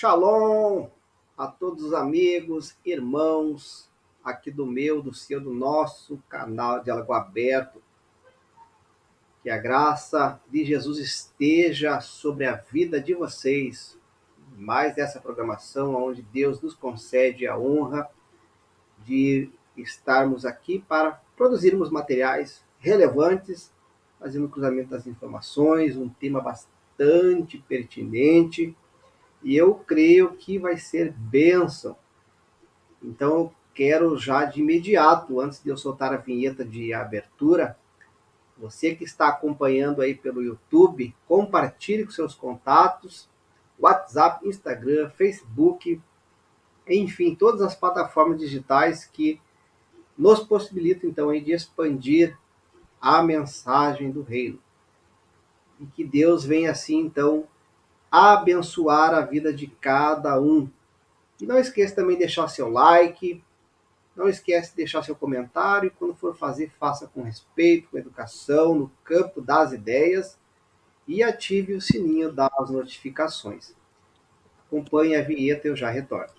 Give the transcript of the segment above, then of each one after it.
Shalom a todos os amigos, irmãos, aqui do meu, do seu, do nosso canal Diálogo Aberto. Que a graça de Jesus esteja sobre a vida de vocês. Mais dessa programação, onde Deus nos concede a honra de estarmos aqui para produzirmos materiais relevantes, fazendo cruzamento das informações, um tema bastante pertinente. E eu creio que vai ser bênção. Então eu quero já de imediato, antes de eu soltar a vinheta de abertura, você que está acompanhando aí pelo YouTube, compartilhe com seus contatos, WhatsApp, Instagram, Facebook, enfim, todas as plataformas digitais que nos possibilitam então aí de expandir a mensagem do reino. E que Deus venha assim então abençoar a vida de cada um. E não esqueça também de deixar seu like, não esqueça de deixar seu comentário, e quando for fazer, faça com respeito, com educação, no campo das ideias, e ative o sininho das notificações. Acompanhe a vinheta e eu já retorno.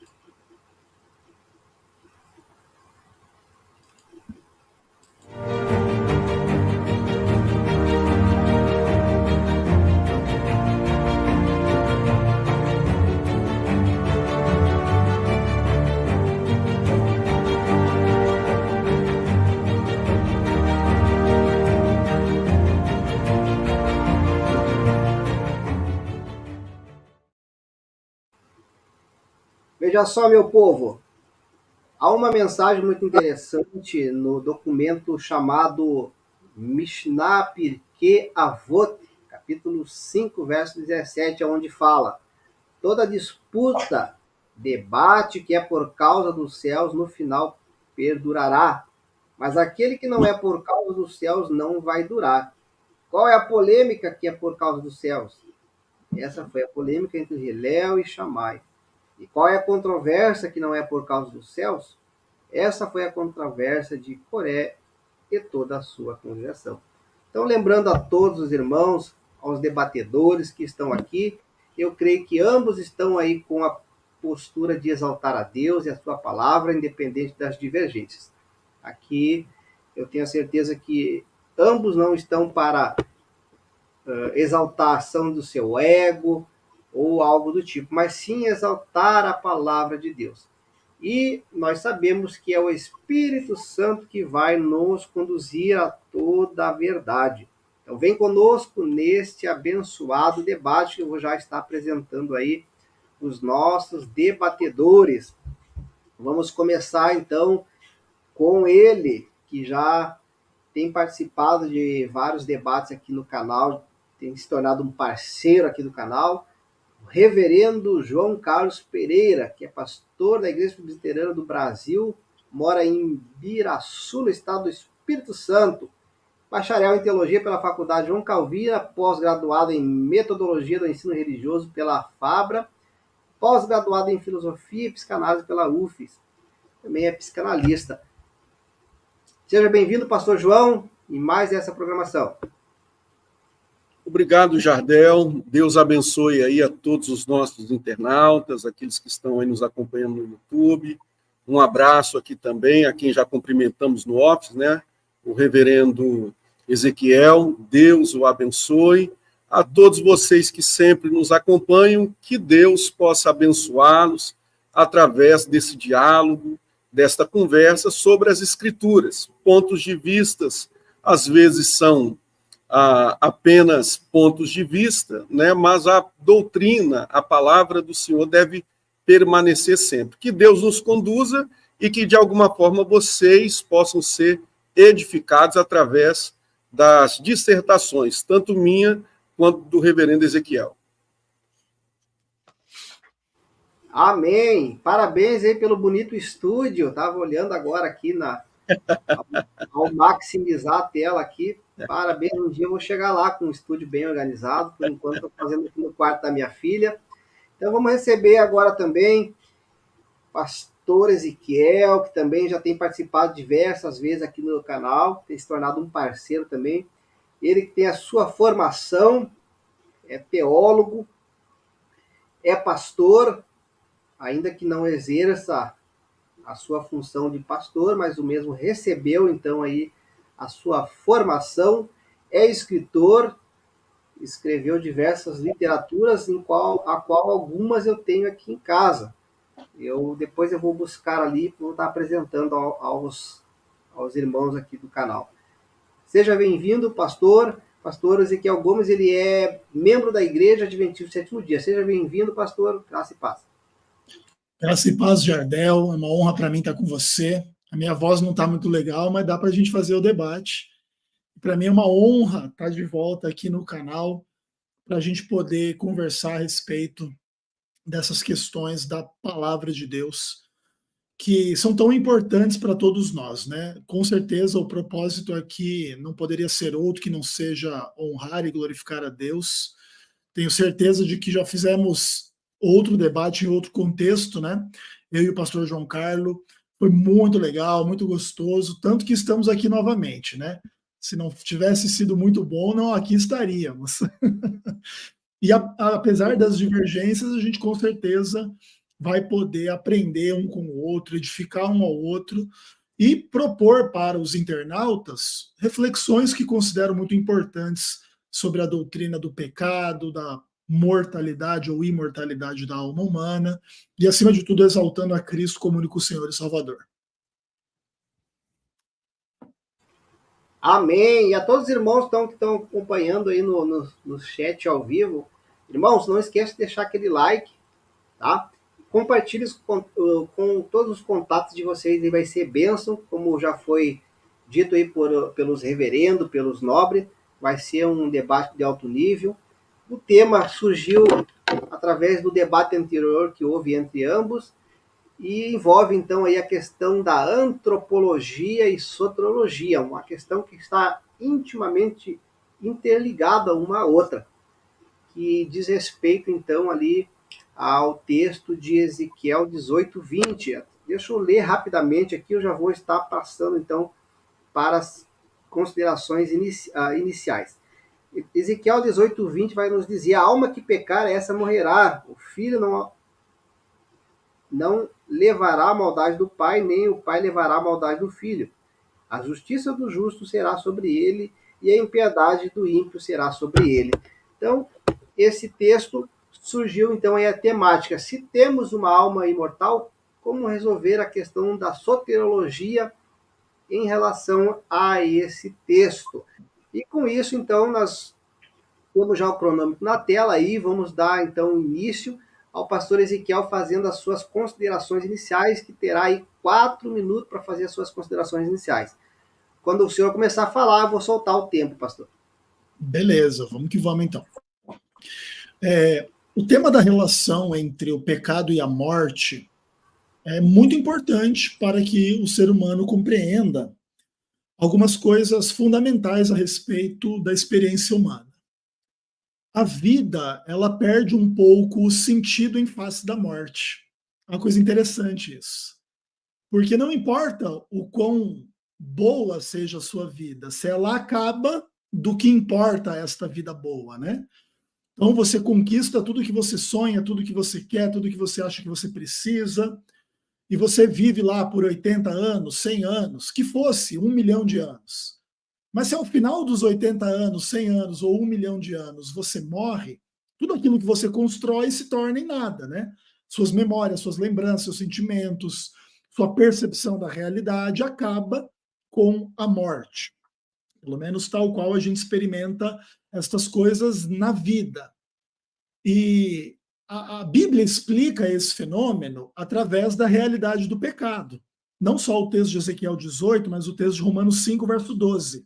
Veja só, meu povo, há uma mensagem muito interessante no documento chamado Mishnah Pirkei Avot, capítulo 5, verso 17, onde fala: toda disputa, debate que é por causa dos céus, no final perdurará, mas aquele que não é por causa dos céus não vai durar. Qual é a polêmica que é por causa dos céus? Essa foi a polêmica entre Hillel e Shammai. E qual é a controvérsia que não é por causa dos céus? Essa foi a controvérsia de Coré e toda a sua congregação. Então, lembrando a todos os irmãos, aos debatedores que estão aqui, eu creio que ambos estão aí com a postura de exaltar a Deus e a sua palavra, independente das divergências. Aqui, eu tenho a certeza que ambos não estão para exaltar a ação do seu ego ou algo do tipo, mas sim exaltar a palavra de Deus. E nós sabemos que é o Espírito Santo que vai nos conduzir a toda a verdade. Então vem conosco neste abençoado debate que eu vou já estar apresentando aí os nossos debatedores. Vamos começar então com ele, que já tem participado de vários debates aqui no canal, tem se tornado um parceiro aqui do canal, o reverendo João Carlos Pereira, que é pastor da Igreja Presbiteriana do Brasil, mora em Biraçu, no estado do Espírito Santo, bacharel em teologia pela Faculdade João Calvino, pós-graduado em metodologia do ensino religioso pela FABRA, pós-graduado em filosofia e psicanálise pela UFES, também é psicanalista. Seja bem-vindo, pastor João, em mais essa programação. Obrigado, Jardel. Deus abençoe aí a todos os nossos internautas, aqueles que estão aí nos acompanhando no YouTube. Um abraço aqui também a quem já cumprimentamos no Office, né? O reverendo Ezequiel. Deus o abençoe. A todos vocês que sempre nos acompanham, que Deus possa abençoá-los através desse diálogo, desta conversa sobre as Escrituras. Pontos de vistas, às vezes, são apenas pontos de vista, né? Mas a doutrina, a palavra do Senhor deve permanecer sempre. Que Deus nos conduza e que, de alguma forma, vocês possam ser edificados através das dissertações, tanto minha quanto do reverendo Ezequiel. Amém! Parabéns aí pelo bonito estúdio. Estava olhando agora aqui ao maximizar a tela aqui. Parabéns, um dia eu vou chegar lá com um estúdio bem organizado. Por enquanto, estou fazendo aqui no quarto da minha filha. Então, vamos receber agora também pastor Ezequiel, que também já tem participado diversas vezes aqui no canal, tem se tornado um parceiro também. Ele que tem a sua formação, é teólogo, é pastor, ainda que não exerça a sua função de pastor, mas o mesmo recebeu então aí a sua formação, é escritor, escreveu diversas literaturas, a qual algumas eu tenho aqui em casa. Depois eu vou buscar ali, vou estar apresentando aos irmãos aqui do canal. Seja bem-vindo, pastor. Pastor Ezequiel Gomes, ele é membro da Igreja Adventista do Sétimo Dia. Seja bem-vindo, pastor. Graça e paz. Graça e paz, Jardel. É uma honra para mim estar com você. A minha voz não está muito legal, mas dá para a gente fazer o debate. Para mim é uma honra estar de volta aqui no canal para a gente poder conversar a respeito dessas questões da palavra de Deus, que são tão importantes para todos nós, né? Com certeza o propósito aqui não poderia ser outro que não seja honrar e glorificar a Deus. Tenho certeza de que já fizemos outro debate em outro contexto, né? Eu e o pastor João Carlos. Foi muito legal, muito gostoso, tanto que estamos aqui novamente, né? Se não tivesse sido muito bom, não aqui estaríamos. E apesar das divergências, a gente com certeza vai poder aprender um com o outro, edificar um ao outro e propor para os internautas reflexões que considero muito importantes sobre a doutrina do pecado, da mortalidade ou imortalidade da alma humana e, acima de tudo, exaltando a Cristo como único Senhor e Salvador. Amém. E a todos os irmãos que estão acompanhando aí no chat ao vivo, irmãos, não esqueça de deixar aquele like, tá? Compartilhe com todos os contatos de vocês e vai ser bênção, como já foi dito aí pelos reverendos, pelos nobres. Vai ser um debate de alto nível. O tema surgiu através do debate anterior que houve entre ambos e envolve então aí a questão da antropologia e soteriologia, uma questão que está intimamente interligada uma à outra, que diz respeito então ali ao texto de Ezequiel 18:20. Deixa eu ler rapidamente aqui, eu já vou estar passando então para as considerações iniciais. Ezequiel 18:20 vai nos dizer: a alma que pecar, essa morrerá. O filho não levará a maldade do pai, nem o pai levará a maldade do filho. A justiça do justo será sobre ele, e a impiedade do ímpio será sobre ele. Então, esse texto surgiu então aí a temática: se temos uma alma imortal, como resolver a questão da soteriologia em relação a esse texto? E com isso, então, nós temos já o cronômetro na tela aí, vamos dar então início ao pastor Ezequiel fazendo as suas considerações iniciais, que terá aí 4 minutos para fazer as suas considerações iniciais. Quando o senhor começar a falar, eu vou soltar o tempo, pastor. Beleza, vamos que vamos então. O tema da relação entre o pecado e a morte é muito importante para que o ser humano compreenda algumas coisas fundamentais a respeito da experiência humana. A vida, ela perde um pouco o sentido em face da morte. É uma coisa interessante isso. Porque não importa o quão boa seja a sua vida, se ela acaba, do que importa esta vida boa, né? Então você conquista tudo que você sonha, tudo que você quer, tudo que você acha que você precisa, e você vive lá por 80 anos, 100 anos, que fosse 1 milhão de anos. Mas se ao final dos 80 anos, 100 anos ou 1 milhão de anos você morre, tudo aquilo que você constrói se torna em nada, né? Suas memórias, suas lembranças, seus sentimentos, sua percepção da realidade acaba com a morte. Pelo menos tal qual a gente experimenta estas coisas na vida. E a Bíblia explica esse fenômeno através da realidade do pecado. Não só o texto de Ezequiel 18, mas o texto de Romanos 5, verso 12.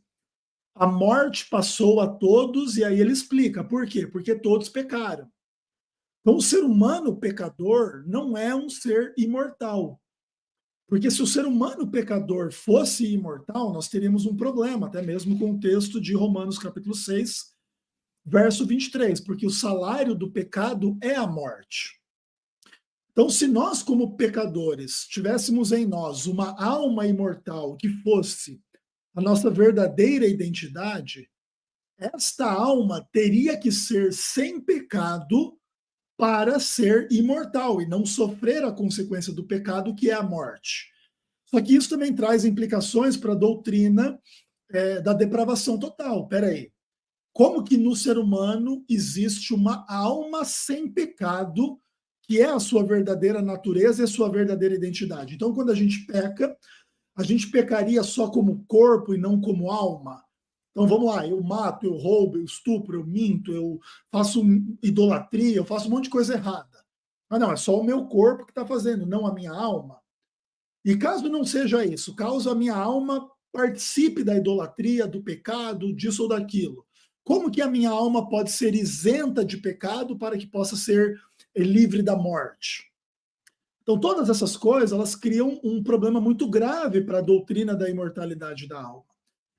A morte passou a todos, e aí ele explica por quê? Porque todos pecaram. Então, o ser humano pecador não é um ser imortal. Porque se o ser humano pecador fosse imortal, nós teríamos um problema, até mesmo com o texto de Romanos capítulo 6, verso 23, porque o salário do pecado é a morte. Então, se nós, como pecadores, tivéssemos em nós uma alma imortal que fosse a nossa verdadeira identidade, esta alma teria que ser sem pecado para ser imortal e não sofrer a consequência do pecado, que é a morte. Só que isso também traz implicações para a doutrina da depravação total. Peraí, como que no ser humano existe uma alma sem pecado, que é a sua verdadeira natureza e a sua verdadeira identidade? Então, quando a gente peca, a gente pecaria só como corpo e não como alma? Então vamos lá, eu mato, eu roubo, eu estupro, eu minto, eu faço idolatria, eu faço um monte de coisa errada. Mas não, é só o meu corpo que está fazendo, não a minha alma. E caso não seja isso, caso a minha alma participe da idolatria, do pecado, disso ou daquilo, como que a minha alma pode ser isenta de pecado para que possa ser livre da morte? Então todas essas coisas, elas criam um problema muito grave para a doutrina da imortalidade da alma.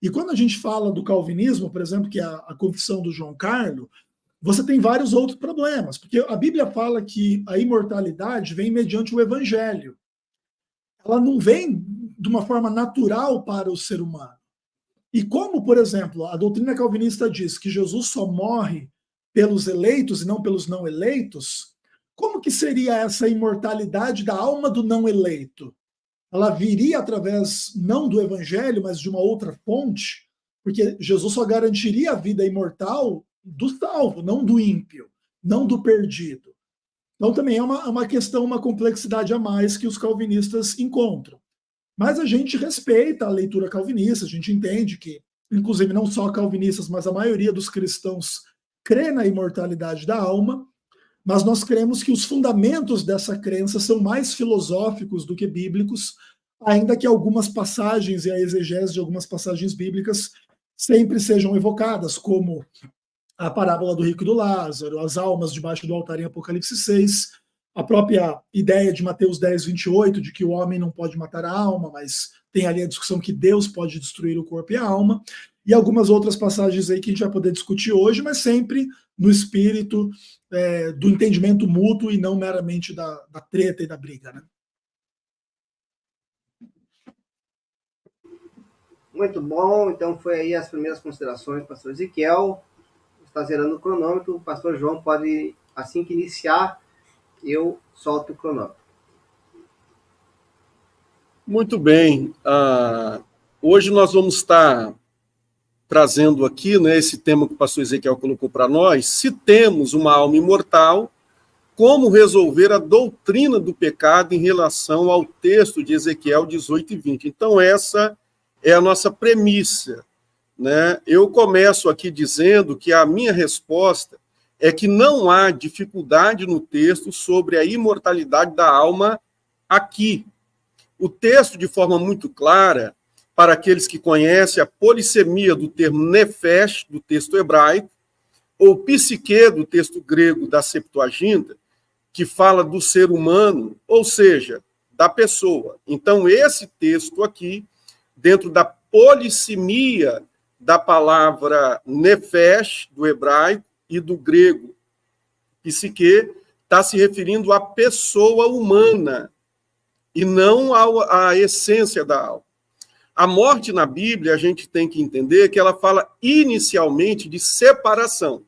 E quando a gente fala do calvinismo, por exemplo, que é a confissão do João Carlo, você tem vários outros problemas, porque a Bíblia fala que a imortalidade vem mediante o evangelho. Ela não vem de uma forma natural para o ser humano. E como, por exemplo, a doutrina calvinista diz que Jesus só morre pelos eleitos e não pelos não eleitos, como que seria essa imortalidade da alma do não eleito? Ela viria através, não do evangelho, mas de uma outra fonte, porque Jesus só garantiria a vida imortal do salvo, não do ímpio, não do perdido. Então também é uma questão, uma complexidade a mais que os calvinistas encontram. Mas a gente respeita a leitura calvinista, a gente entende que, inclusive não só calvinistas, mas a maioria dos cristãos crê na imortalidade da alma, mas nós cremos que os fundamentos dessa crença são mais filosóficos do que bíblicos, ainda que algumas passagens e a exegese de algumas passagens bíblicas sempre sejam evocadas, como a parábola do rico e do Lázaro, as almas debaixo do altar em Apocalipse 6, a própria ideia de Mateus 10, 28, de que o homem não pode matar a alma, mas tem ali a discussão que Deus pode destruir o corpo e a alma, e algumas outras passagens aí que a gente vai poder discutir hoje, mas sempre no espírito do entendimento mútuo e não meramente da treta e da briga, né? Muito bom, então foi aí as primeiras considerações do pastor Ezequiel. Está zerando o cronômetro, o pastor João pode, assim que iniciar, eu solto o cronômetro. Muito bem. Hoje nós vamos estar trazendo aqui, né, esse tema que o pastor Ezequiel colocou para nós: se temos uma alma imortal, como resolver a doutrina do pecado em relação ao texto de Ezequiel 18 e 20. Então essa é a nossa premissa, né? Eu começo aqui dizendo que a minha resposta é que não há dificuldade no texto sobre a imortalidade da alma aqui. O texto, de forma muito clara, para aqueles que conhecem a polissemia do termo nefesh, do texto hebraico, ou psique, do texto grego da Septuaginta, que fala do ser humano, ou seja, da pessoa. Então, esse texto aqui, dentro da polissemia da palavra nefesh, do hebraico, e do grego psique, está se referindo à pessoa humana, e não à essência da alma. A morte na Bíblia, a gente tem que entender que ela fala inicialmente de separação.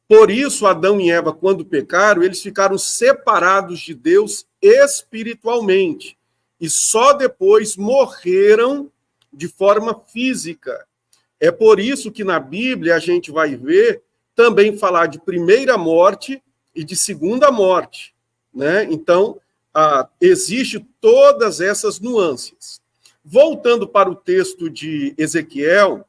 Por isso, Adão e Eva, quando pecaram, eles ficaram separados de Deus espiritualmente. E só depois morreram de forma física. É por isso que na Bíblia a gente vai ver também falar de primeira morte e de segunda morte, né? Então, existe todas essas nuances. Voltando para o texto de Ezequiel,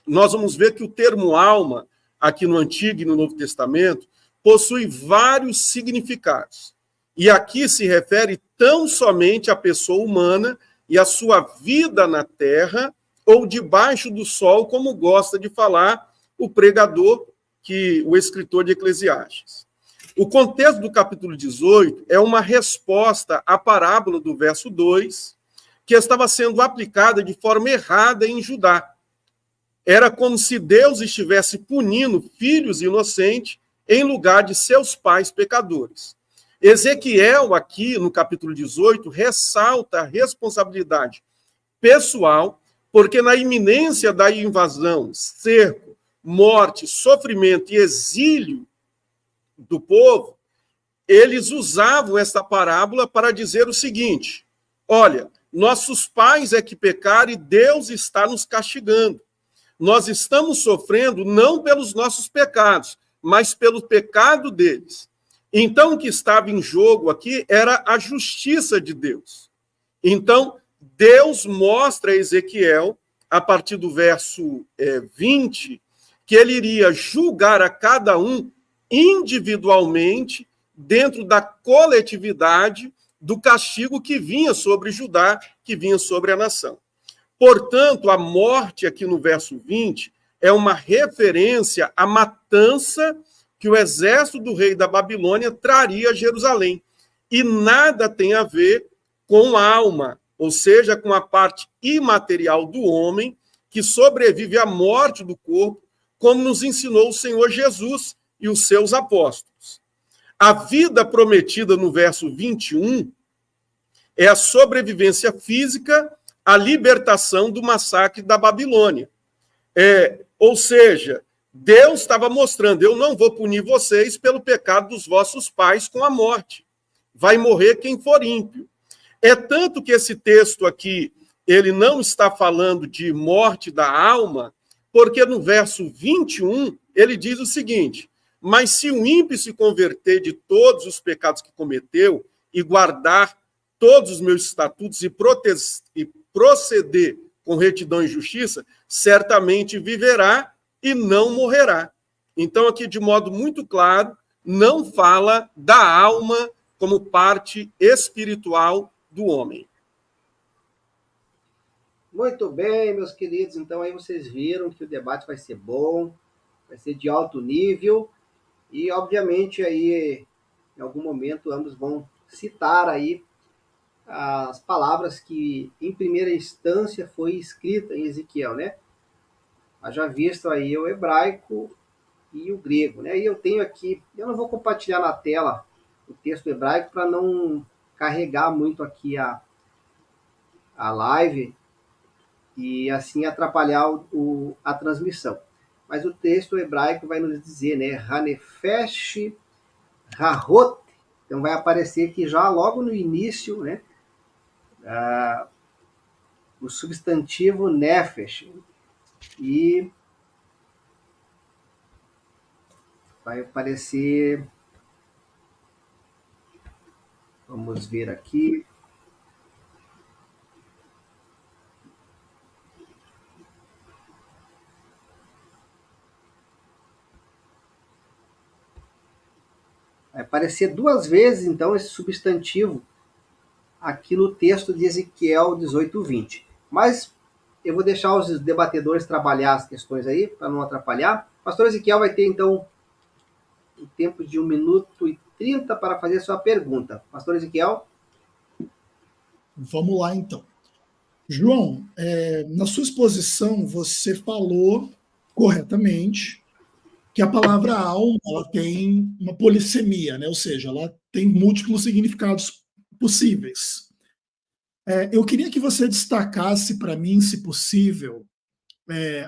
nós vamos ver que o termo alma, aqui no Antigo e no Novo Testamento, possui vários significados. E aqui se refere tão somente à pessoa humana e à sua vida na terra ou debaixo do sol, como gosta de falar o pregador, o escritor de Eclesiastes. O contexto do capítulo 18 é uma resposta à parábola do verso 2, que estava sendo aplicada de forma errada em Judá. Era como se Deus estivesse punindo filhos inocentes em lugar de seus pais pecadores. Ezequiel, aqui no capítulo 18, ressalta a responsabilidade pessoal, porque na iminência da invasão, cerco, morte, sofrimento e exílio do povo, eles usavam essa parábola para dizer o seguinte: olha, nossos pais é que pecaram e Deus está nos castigando. Nós estamos sofrendo não pelos nossos pecados, mas pelo pecado deles. Então, o que estava em jogo aqui era a justiça de Deus. Então, Deus mostra a Ezequiel, a partir do verso 20, que ele iria julgar a cada um individualmente, dentro da coletividade do castigo que vinha sobre Judá, que vinha sobre a nação. Portanto, a morte aqui no verso 20 é uma referência à matança que o exército do rei da Babilônia traria a Jerusalém. E nada tem a ver com a alma, ou seja, com a parte imaterial do homem que sobrevive à morte do corpo, como nos ensinou o Senhor Jesus e os seus apóstolos. A vida prometida no verso 21 é a sobrevivência física, a libertação do massacre da Babilônia. Ou seja, Deus estava mostrando: eu não vou punir vocês pelo pecado dos vossos pais com a morte. Vai morrer quem for ímpio. É tanto que esse texto aqui, ele não está falando de morte da alma, porque no verso 21, ele diz o seguinte: mas se o ímpio se converter de todos os pecados que cometeu e guardar todos os meus estatutos e proceder com retidão e justiça, certamente viverá e não morrerá. Então, aqui, de modo muito claro, não fala da alma como parte espiritual do homem. Muito bem, meus queridos. Então, aí vocês viram que o debate vai ser bom, vai ser de alto nível. E, obviamente, aí, em algum momento, ambos vão citar aí as palavras que, em primeira instância, foi escrita em Ezequiel, né? Já visto aí o hebraico e o grego, né? E eu tenho aqui, eu não vou compartilhar na tela o texto hebraico para não carregar muito aqui a live e assim atrapalhar a transmissão. Mas o texto hebraico vai nos dizer, né? Hanefesh Rahot. Então vai aparecer aqui já logo no início, né? O substantivo nefesh. E vai aparecer, vamos ver aqui, vai aparecer duas vezes, então, esse substantivo aqui no texto de Ezequiel 18:20. Mas eu vou deixar os debatedores trabalhar as questões aí, para não atrapalhar. O pastor Ezequiel vai ter, então, o tempo de 1 minuto e 30 para fazer a sua pergunta. Pastor Ezequiel? Vamos lá, então. João, na sua exposição, você falou corretamente que a palavra alma ela tem uma polissemia, né? Ou seja, ela tem múltiplos significados possíveis. Eu queria que você destacasse para mim, se possível,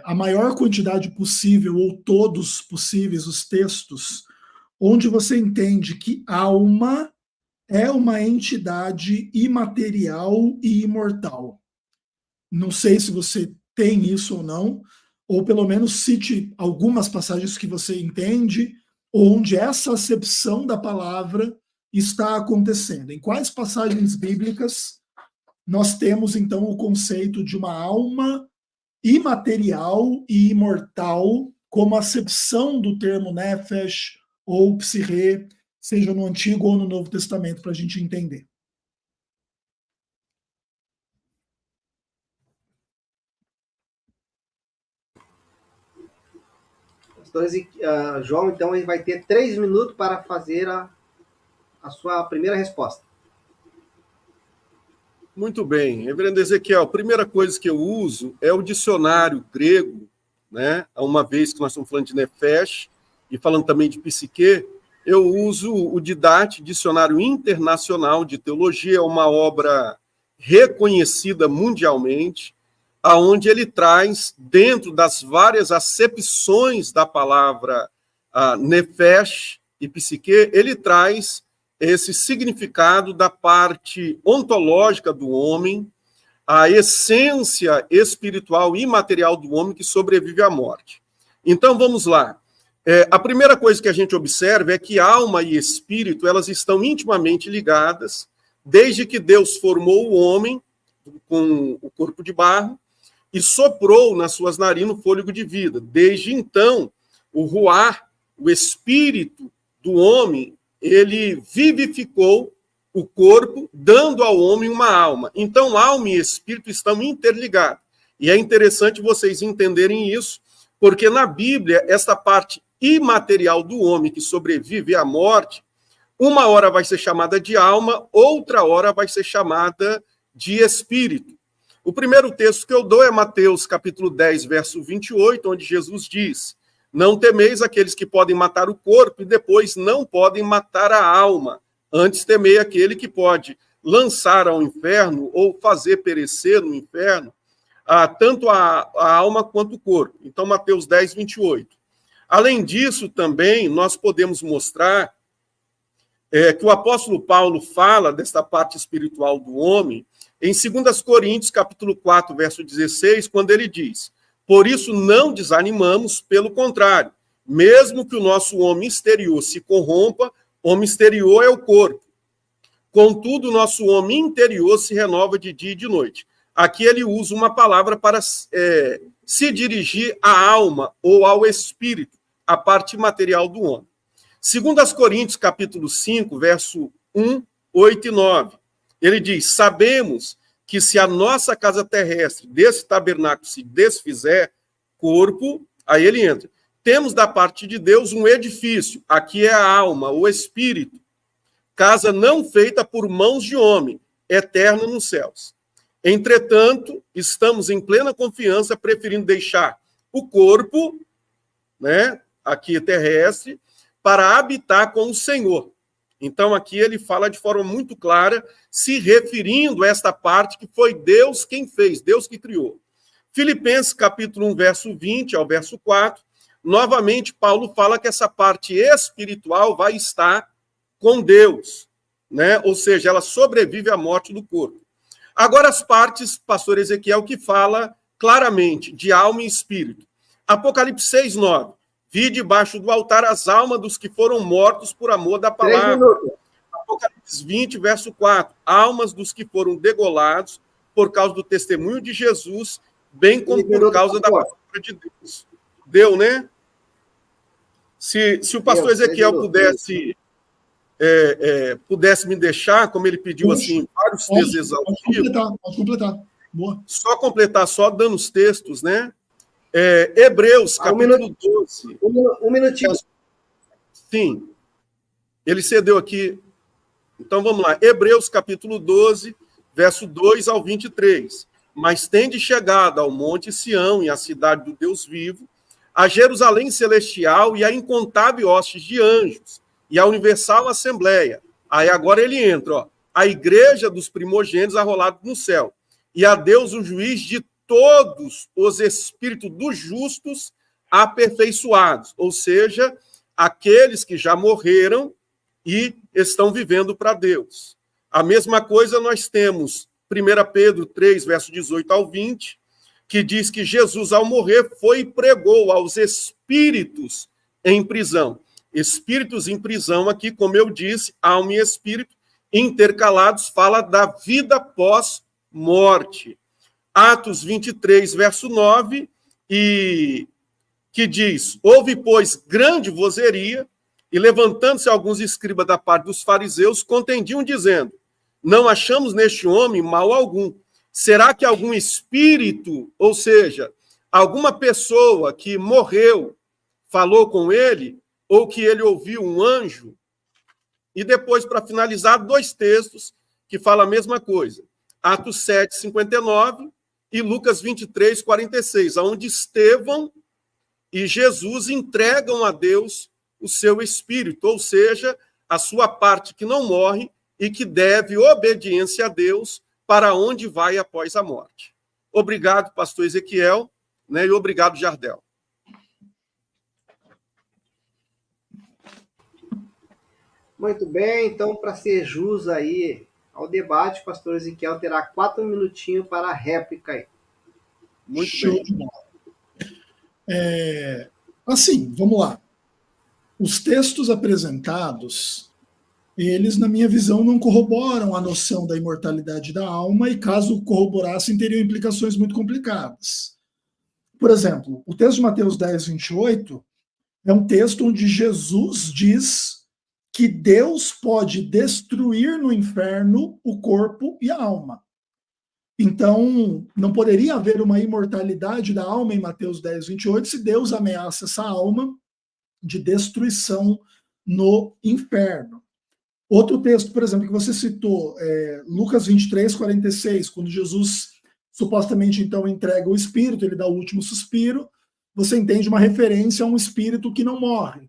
a maior quantidade possível, ou todos possíveis, os textos, onde você entende que alma é uma entidade imaterial e imortal. Não sei se você tem isso ou não, ou pelo menos cite algumas passagens que você entende, onde essa acepção da palavra está acontecendo. Em quais passagens bíblicas nós temos, então, o conceito de uma alma imaterial e imortal como acepção do termo nefesh ou psirê, seja no Antigo ou no Novo Testamento, para a gente entender. João, então, ele vai ter 3 minutos para fazer a sua primeira resposta. Muito bem. Reverendo Ezequiel, a primeira coisa que eu uso é o dicionário grego, né? Uma vez que nós estamos falando de nefesh e falando também de psique, eu uso o Didache, Dicionário Internacional de Teologia, é uma obra reconhecida mundialmente, aonde ele traz, dentro das várias acepções da palavra nefesh e psique, ele traz esse significado da parte ontológica do homem, a essência espiritual e material do homem que sobrevive à morte. Então, vamos lá. A primeira coisa que a gente observa é que alma e espírito, elas estão intimamente ligadas, desde que Deus formou o homem com o corpo de barro e soprou nas suas narinas o fôlego de vida. Desde então, o ruar, o espírito do homem, ele vivificou o corpo, dando ao homem uma alma. Então, alma e espírito estão interligados. E é interessante vocês entenderem isso, porque na Bíblia, essa parte imaterial do homem que sobrevive à morte, uma hora vai ser chamada de alma, outra hora vai ser chamada de espírito. O primeiro texto que eu dou é Mateus, capítulo 10, verso 28, onde Jesus diz: não temeis aqueles que podem matar o corpo e depois não podem matar a alma. Antes temei aquele que pode lançar ao inferno ou fazer perecer no inferno tanto a alma quanto o corpo. Então, Mateus 10, 28. Além disso, também, nós podemos mostrar que o apóstolo Paulo fala desta parte espiritual do homem em 2 Coríntios, capítulo 4, verso 16, quando ele diz: por isso não desanimamos, pelo contrário, mesmo que o nosso homem exterior se corrompa, homem exterior é o corpo. Contudo, o nosso homem interior se renova de dia e de noite. Aqui ele usa uma palavra para se dirigir à alma ou ao espírito, a parte material do homem. 2 Coríntios, capítulo 5, verso 1, 8 e 9. Ele diz: sabemos que se a nossa casa terrestre desse tabernáculo se desfizer, corpo, aí ele entra. Temos da parte de Deus um edifício, aqui é a alma, o espírito, casa não feita por mãos de homem, eterna nos céus. Entretanto, estamos em plena confiança, preferindo deixar o corpo, né, aqui terrestre, para habitar com o Senhor. Então, aqui ele fala de forma muito clara, se referindo a esta parte que foi Deus quem fez, Deus que criou. Filipenses, capítulo 1, verso 20 ao verso 4, novamente, Paulo fala que essa parte espiritual vai estar com Deus, né? Ou seja, ela sobrevive à morte do corpo. Agora, as partes, pastor Ezequiel, que fala claramente de alma e espírito. Apocalipse 6, 9. Vi debaixo do altar as almas dos que foram mortos por amor da palavra. Apocalipse 20, verso 4. Almas dos que foram degolados por causa do testemunho de Jesus, bem como por causa da palavra de Deus. Deu, né? Se o pastor Ezequiel pudesse me deixar, como ele pediu assim, vários textos exaustivos. Pode completar. Boa. Só completar, só dando os textos, né? Hebreus, capítulo 12. Um minutinho. Sim. Ele cedeu aqui. Então, vamos lá. Hebreus, capítulo 12, verso 2 ao 23. Mas tende chegado ao monte Sião e à cidade do Deus vivo, a Jerusalém celestial e a incontável hostes de anjos, e a universal assembleia. Aí agora ele entra, ó. A igreja dos primogênitos arrolados no céu. E a Deus, o juiz de todos os espíritos dos justos aperfeiçoados, ou seja, aqueles que já morreram e estão vivendo para Deus. A mesma coisa nós temos 1 Pedro 3, verso 18 ao 20, que diz que Jesus, ao morrer, foi e pregou aos espíritos em prisão. Espíritos em prisão aqui, como eu disse, alma e espírito, intercalados, fala da vida pós-morte. Atos 23, verso 9, e que diz: houve, pois, grande vozeria, e levantando-se alguns escribas da parte dos fariseus, contendiam, dizendo: não achamos neste homem mal algum. Será que algum espírito, ou seja, alguma pessoa que morreu, falou com ele, ou que ele ouviu um anjo? E depois, para finalizar, 2 textos que falam a mesma coisa. Atos 7, 59 e Lucas 23, 46, onde Estevão e Jesus entregam a Deus o seu espírito, ou seja, a sua parte que não morre e que deve obediência a Deus para onde vai após a morte. Obrigado, pastor Ezequiel, né, e obrigado, Jardel. Muito bem, então, para ser jus aí ao debate, o pastor Ezequiel terá 4 minutinhos para a réplica aí. Muito Show bem. de bola. Assim, vamos lá. Os textos apresentados, eles, na minha visão, não corroboram a noção da imortalidade da alma e, caso corroborassem, teriam implicações muito complicadas. Por exemplo, o texto de Mateus 10, 28 é um texto onde Jesus diz que Deus pode destruir no inferno o corpo e a alma. Então, não poderia haver uma imortalidade da alma em Mateus 10, 28 se Deus ameaça essa alma de destruição no inferno. Outro texto, por exemplo, que você citou, Lucas 23, 46, quando Jesus supostamente então entrega o espírito, ele dá o último suspiro, você entende uma referência a um espírito que não morre.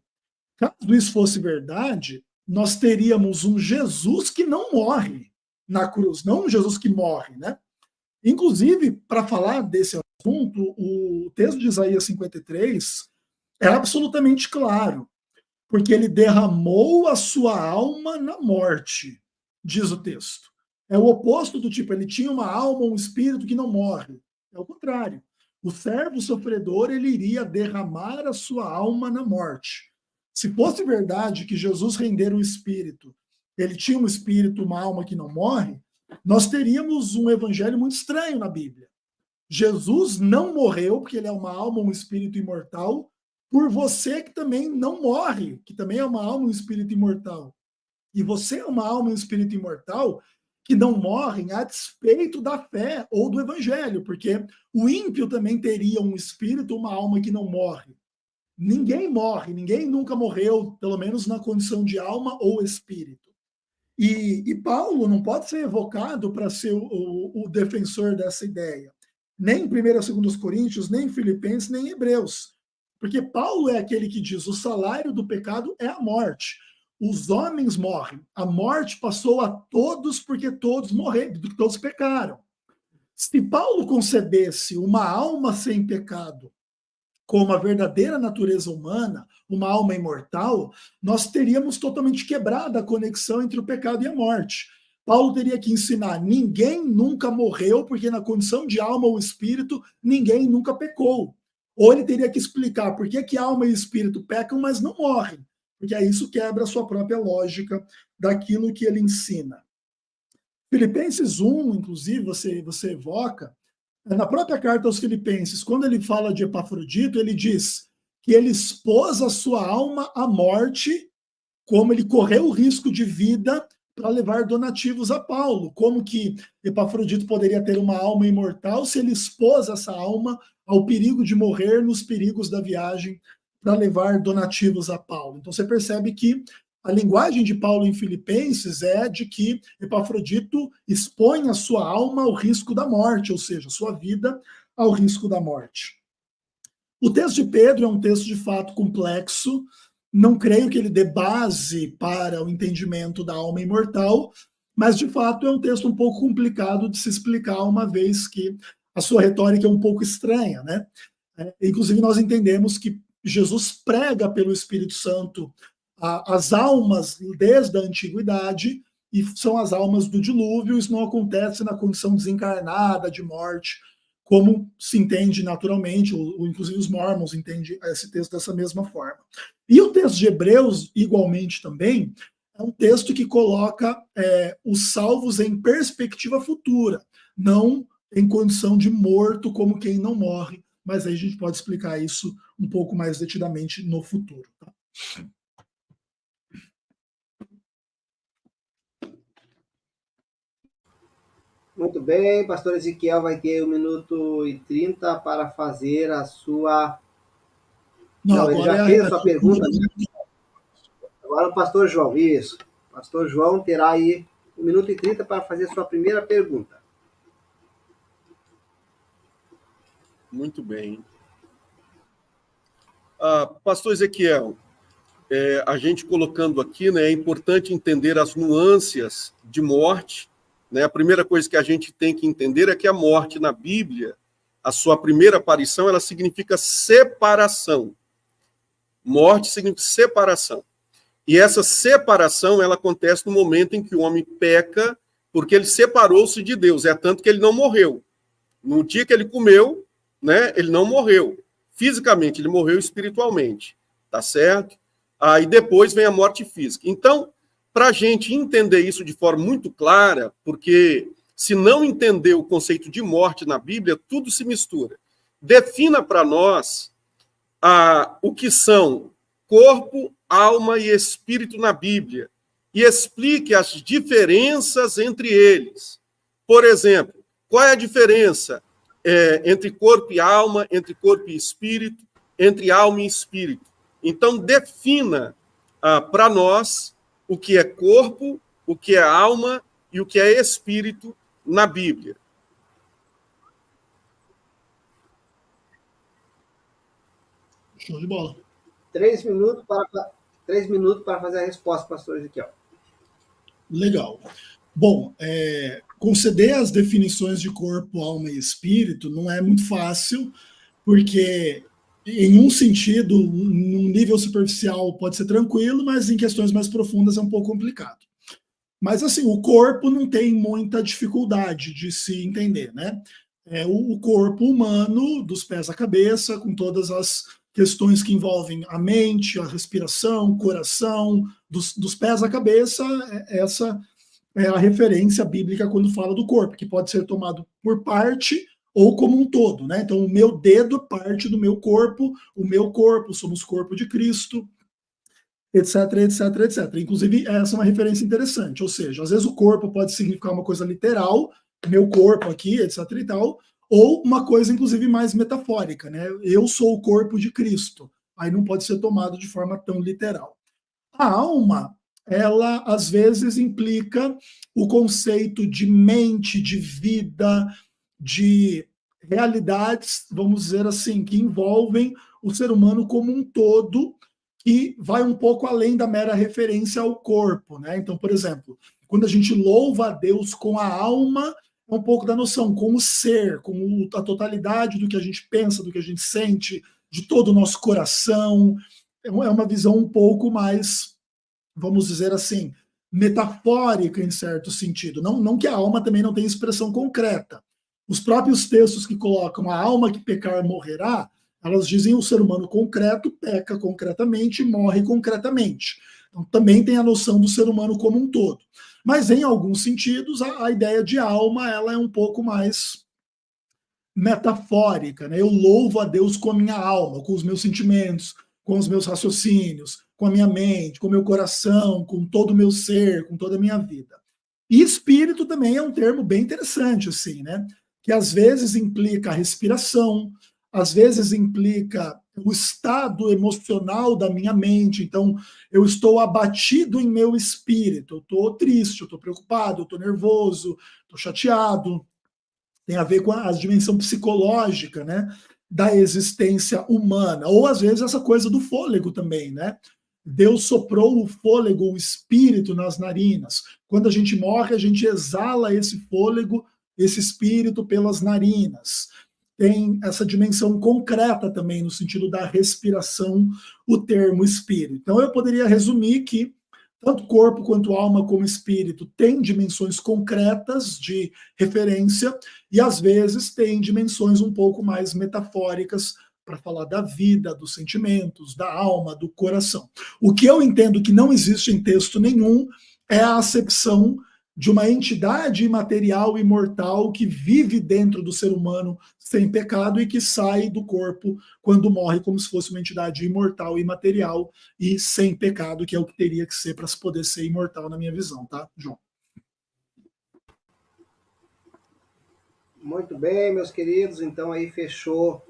Caso isso fosse verdade, nós teríamos um Jesus que não morre na cruz, não um Jesus que morre, né? Inclusive, para falar desse assunto, o texto de Isaías 53 é absolutamente claro, porque ele derramou a sua alma na morte, diz o texto. É o oposto do tipo, ele tinha uma alma, um espírito que não morre. É o contrário. O servo sofredor, ele iria derramar a sua alma na morte. Se fosse verdade que Jesus rendera o espírito, ele tinha um espírito, uma alma que não morre, nós teríamos um evangelho muito estranho na Bíblia. Jesus não morreu, porque ele é uma alma, um espírito imortal, por você que também não morre, que também é uma alma, um espírito imortal. E você é uma alma, um espírito imortal que não morrem a despeito da fé ou do evangelho, porque o ímpio também teria um espírito, uma alma que não morre. Ninguém morre, ninguém nunca morreu, pelo menos na condição de alma ou espírito. E Paulo não pode ser evocado para ser o defensor dessa ideia. Nem em 1 e 2 Coríntios, nem em Filipenses, nem em Hebreus. Porque Paulo é aquele que diz: o salário do pecado é a morte. Os homens morrem. A morte passou a todos porque todos morreram, todos pecaram. Se Paulo concebesse uma alma sem pecado como a verdadeira natureza humana, uma alma imortal, nós teríamos totalmente quebrado a conexão entre o pecado e a morte. Paulo teria que ensinar: ninguém nunca morreu, porque na condição de alma ou espírito, ninguém nunca pecou. Ou ele teria que explicar por que alma e espírito pecam, mas não morrem, porque aí isso quebra a sua própria lógica daquilo que ele ensina. Filipenses 1, inclusive, você evoca, na própria carta aos Filipenses, quando ele fala de Epafrodito, ele diz que ele expôs a sua alma à morte, como ele correu o risco de vida para levar donativos a Paulo. Como que Epafrodito poderia ter uma alma imortal se ele expôs essa alma ao perigo de morrer nos perigos da viagem para levar donativos a Paulo? Então você percebe que a linguagem de Paulo em Filipenses é de que Epafrodito expõe a sua alma ao risco da morte, ou seja, a sua vida ao risco da morte. O texto de Pedro é um texto de fato complexo, não creio que ele dê base para o entendimento da alma imortal, mas de fato é um texto um pouco complicado de se explicar, uma vez que a sua retórica é um pouco estranha, né? Inclusive nós entendemos que Jesus prega pelo Espírito Santo as almas desde a antiguidade, e são as almas do dilúvio. Isso não acontece na condição desencarnada de morte, como se entende naturalmente, inclusive os mormons entendem esse texto dessa mesma forma. E o texto de Hebreus, igualmente também, é um texto que coloca os salvos em perspectiva futura, não em condição de morto como quem não morre, mas aí a gente pode explicar isso um pouco mais detidamente no futuro. Tá? Muito bem, pastor Ezequiel vai ter 1 minuto e 30 para fazer a sua... Não, ele já fez a sua pergunta. Agora o pastor João, isso. O pastor João terá aí 1 minuto e 30 para fazer a sua primeira pergunta. Muito bem. Pastor Ezequiel, a gente colocando aqui, né, é importante entender as nuances de morte. Né? A primeira coisa que a gente tem que entender é que a morte na Bíblia, a sua primeira aparição, ela significa separação. Morte significa separação. E essa separação, ela acontece no momento em que o homem peca, porque ele separou-se de Deus. É tanto que ele não morreu. No dia que ele comeu, né, ele não morreu. Fisicamente, ele morreu espiritualmente. Tá certo? Aí depois vem a morte física. Então, para a gente entender isso de forma muito clara, porque se não entender o conceito de morte na Bíblia, tudo se mistura. Defina para nós o que são corpo, alma e espírito na Bíblia e explique as diferenças entre eles. Por exemplo, qual é a diferença entre corpo e alma, entre corpo e espírito, entre alma e espírito? Então, defina para nós o que é corpo, o que é alma e o que é espírito na Bíblia. Show de bola. 3 minutos para fazer a resposta, pastor Ezequiel. Legal. Bom, conceder as definições de corpo, alma e espírito não é muito fácil, porque em um sentido, num nível superficial pode ser tranquilo, mas em questões mais profundas é um pouco complicado. Mas assim, o corpo não tem muita dificuldade de se entender, né? O corpo humano, dos pés à cabeça, com todas as questões que envolvem a mente, a respiração, o coração, dos pés à cabeça, essa é a referência bíblica quando fala do corpo, que pode ser tomado por parte ou como um todo, né? Então, o meu dedo é parte do meu corpo, o meu corpo, somos corpo de Cristo, etc, etc, etc. Inclusive, essa é uma referência interessante, ou seja, às vezes o corpo pode significar uma coisa literal, meu corpo aqui, etc e tal, ou uma coisa, inclusive, mais metafórica, né? Eu sou o corpo de Cristo. Aí não pode ser tomado de forma tão literal. A alma, ela às vezes implica o conceito de mente, de vida, de realidades, vamos dizer assim, que envolvem o ser humano como um todo, que vai um pouco além da mera referência ao corpo, né? Então, por exemplo, quando a gente louva a Deus com a alma, é um pouco da noção com o ser, com a totalidade do que a gente pensa, do que a gente sente, de todo o nosso coração. É uma visão um pouco mais, vamos dizer assim, metafórica em certo sentido. Não que a alma também não tenha expressão concreta. Os próprios textos que colocam a alma que pecar morrerá, elas dizem o ser humano concreto peca concretamente e morre concretamente. Então, também tem a noção do ser humano como um todo. Mas, em alguns sentidos, a ideia de alma ela é um pouco mais metafórica, né? Eu louvo a Deus com a minha alma, com os meus sentimentos, com os meus raciocínios, com a minha mente, com o meu coração, com todo o meu ser, com toda a minha vida. E espírito também é um termo bem interessante, assim, né? Que às vezes implica a respiração, às vezes implica o estado emocional da minha mente. Então, eu estou abatido em meu espírito, eu estou triste, eu estou preocupado, eu estou nervoso, estou chateado. Tem a ver com a dimensão psicológica, né, da existência humana. Ou, às vezes, essa coisa do fôlego também, né? Deus soprou o fôlego, o espírito nas narinas. Quando a gente morre, a gente exala esse fôlego, esse espírito pelas narinas. Tem essa dimensão concreta também, no sentido da respiração, o termo espírito. Então, eu poderia resumir que tanto corpo quanto alma como espírito têm dimensões concretas de referência e às vezes têm dimensões um pouco mais metafóricas para falar da vida, dos sentimentos, da alma, do coração. O que eu entendo que não existe em texto nenhum é a acepção de uma entidade imaterial imortal que vive dentro do ser humano sem pecado e que sai do corpo quando morre como se fosse uma entidade imortal e imaterial e sem pecado, que é o que teria que ser para se poder ser imortal na minha visão, tá, João? Muito bem, meus queridos, então aí fechou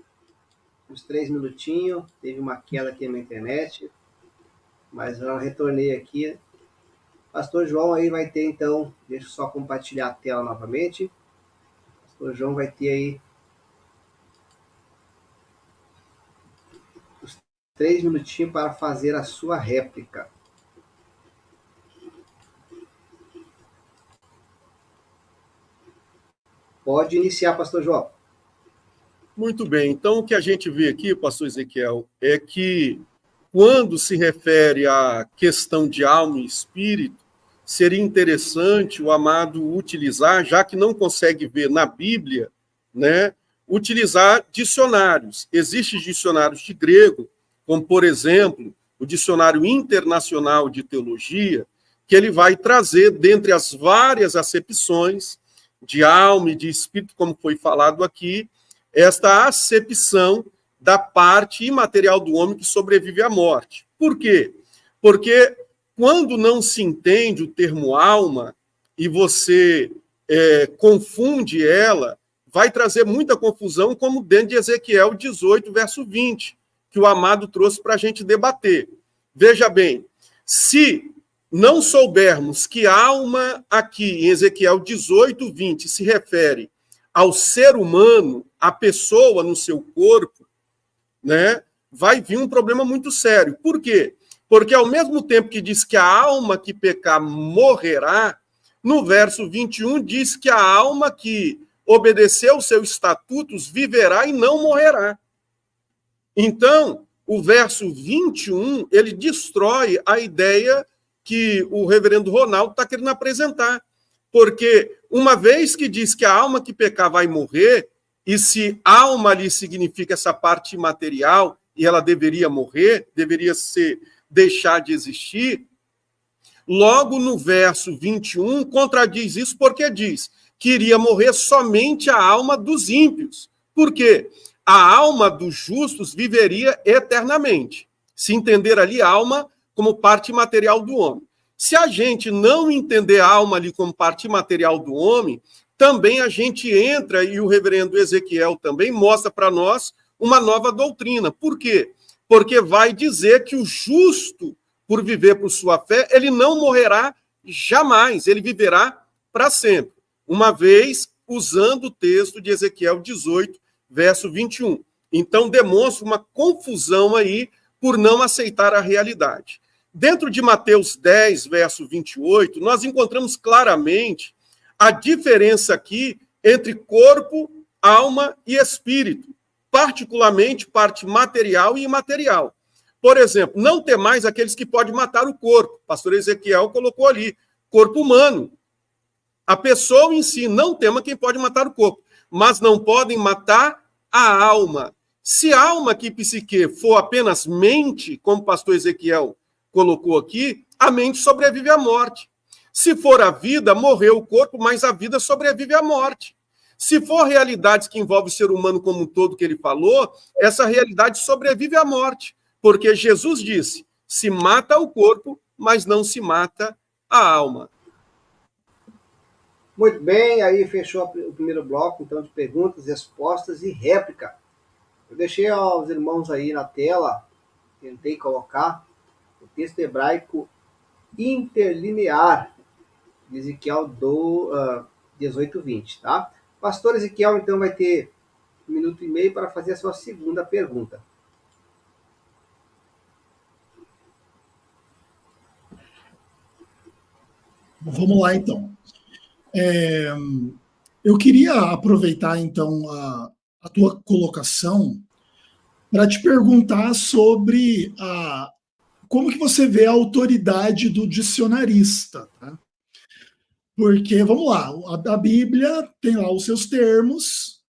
os 3 minutinhos, teve uma queda aqui na internet, mas eu retornei aqui. Pastor João aí vai ter, então, deixa eu só compartilhar a tela novamente. Pastor João vai ter aí os 3 minutinhos para fazer a sua réplica. Pode iniciar, pastor João. Muito bem. Então, o que a gente vê aqui, pastor Ezequiel, é que quando se refere à questão de alma e espírito, seria interessante o amado utilizar, já que não consegue ver na Bíblia, né, utilizar dicionários. Existem dicionários de grego, como, por exemplo, o Dicionário Internacional de Teologia, que ele vai trazer, dentre as várias acepções de alma e de espírito, como foi falado aqui, esta acepção da parte imaterial do homem que sobrevive à morte. Por quê? Porque quando não se entende o termo alma e você confunde ela, vai trazer muita confusão, como dentro de Ezequiel 18, verso 20, que o amado trouxe para a gente debater. Veja bem, se não soubermos que alma aqui, em Ezequiel 18, 20, se refere ao ser humano, à pessoa no seu corpo, né, vai vir um problema muito sério. Por quê? Porque ao mesmo tempo que diz que a alma que pecar morrerá, no verso 21 diz que a alma que obedecer aos seus estatutos viverá e não morrerá. Então, o verso 21, ele destrói a ideia que o reverendo Ronaldo está querendo apresentar. Porque uma vez que diz que a alma que pecar vai morrer, e se alma ali significa essa parte imaterial, e ela deveria morrer, deveria deixar de existir, logo no verso 21 contradiz isso, porque diz que iria morrer somente a alma dos ímpios. Por quê? A alma dos justos viveria eternamente. Se entender ali alma como parte material do homem. Se a gente não entender a alma ali como parte material do homem, também a gente entra, e o reverendo Ezequiel também mostra para nós uma nova doutrina. Por quê? Porque vai dizer que o justo, por viver por sua fé, ele não morrerá jamais, ele viverá para sempre. Uma vez usando o texto de Ezequiel 18, verso 21. Então, demonstra uma confusão aí por não aceitar a realidade. Dentro de Mateus 10, verso 28, nós encontramos claramente a diferença aqui entre corpo, alma e espírito, particularmente parte material e imaterial. Por exemplo, não temais aqueles que podem matar o corpo. O pastor Ezequiel colocou ali, corpo humano. A pessoa em si não tema quem pode matar o corpo, mas não podem matar a alma. Se a alma aqui, psique, for apenas mente, como o pastor Ezequiel colocou aqui, a mente sobrevive à morte. Se for a vida, morreu o corpo, mas a vida sobrevive à morte. Se for realidades que envolvem o ser humano como um todo que ele falou, essa realidade sobrevive à morte. Porque Jesus disse, se mata o corpo, mas não se mata a alma. Muito bem, aí fechou o primeiro bloco, então, de perguntas, respostas e réplica. Eu deixei aos irmãos aí na tela, tentei colocar o texto hebraico interlinear de Ezequiel 18, 20, tá? O pastor Ezequiel, então, vai ter 1 minuto e meio para fazer a sua segunda pergunta. Vamos lá, então. Eu queria aproveitar, então, a tua colocação para te perguntar sobre como que você vê a autoridade do dicionarista, tá? Porque, vamos lá, a Bíblia tem lá os seus termos,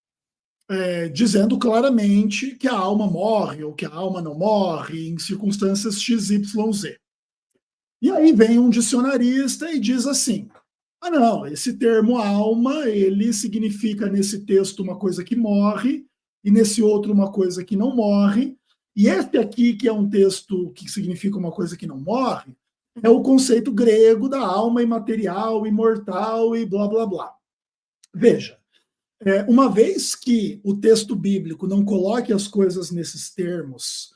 dizendo claramente que a alma morre ou que a alma não morre em circunstâncias XYZ. E aí vem um dicionarista e diz assim, não, esse termo alma, ele significa nesse texto uma coisa que morre e nesse outro uma coisa que não morre, e esse aqui, que é um texto que significa uma coisa que não morre, é o conceito grego da alma imaterial, imortal e blá, blá, blá. Veja, uma vez que o texto bíblico não coloque as coisas nesses termos,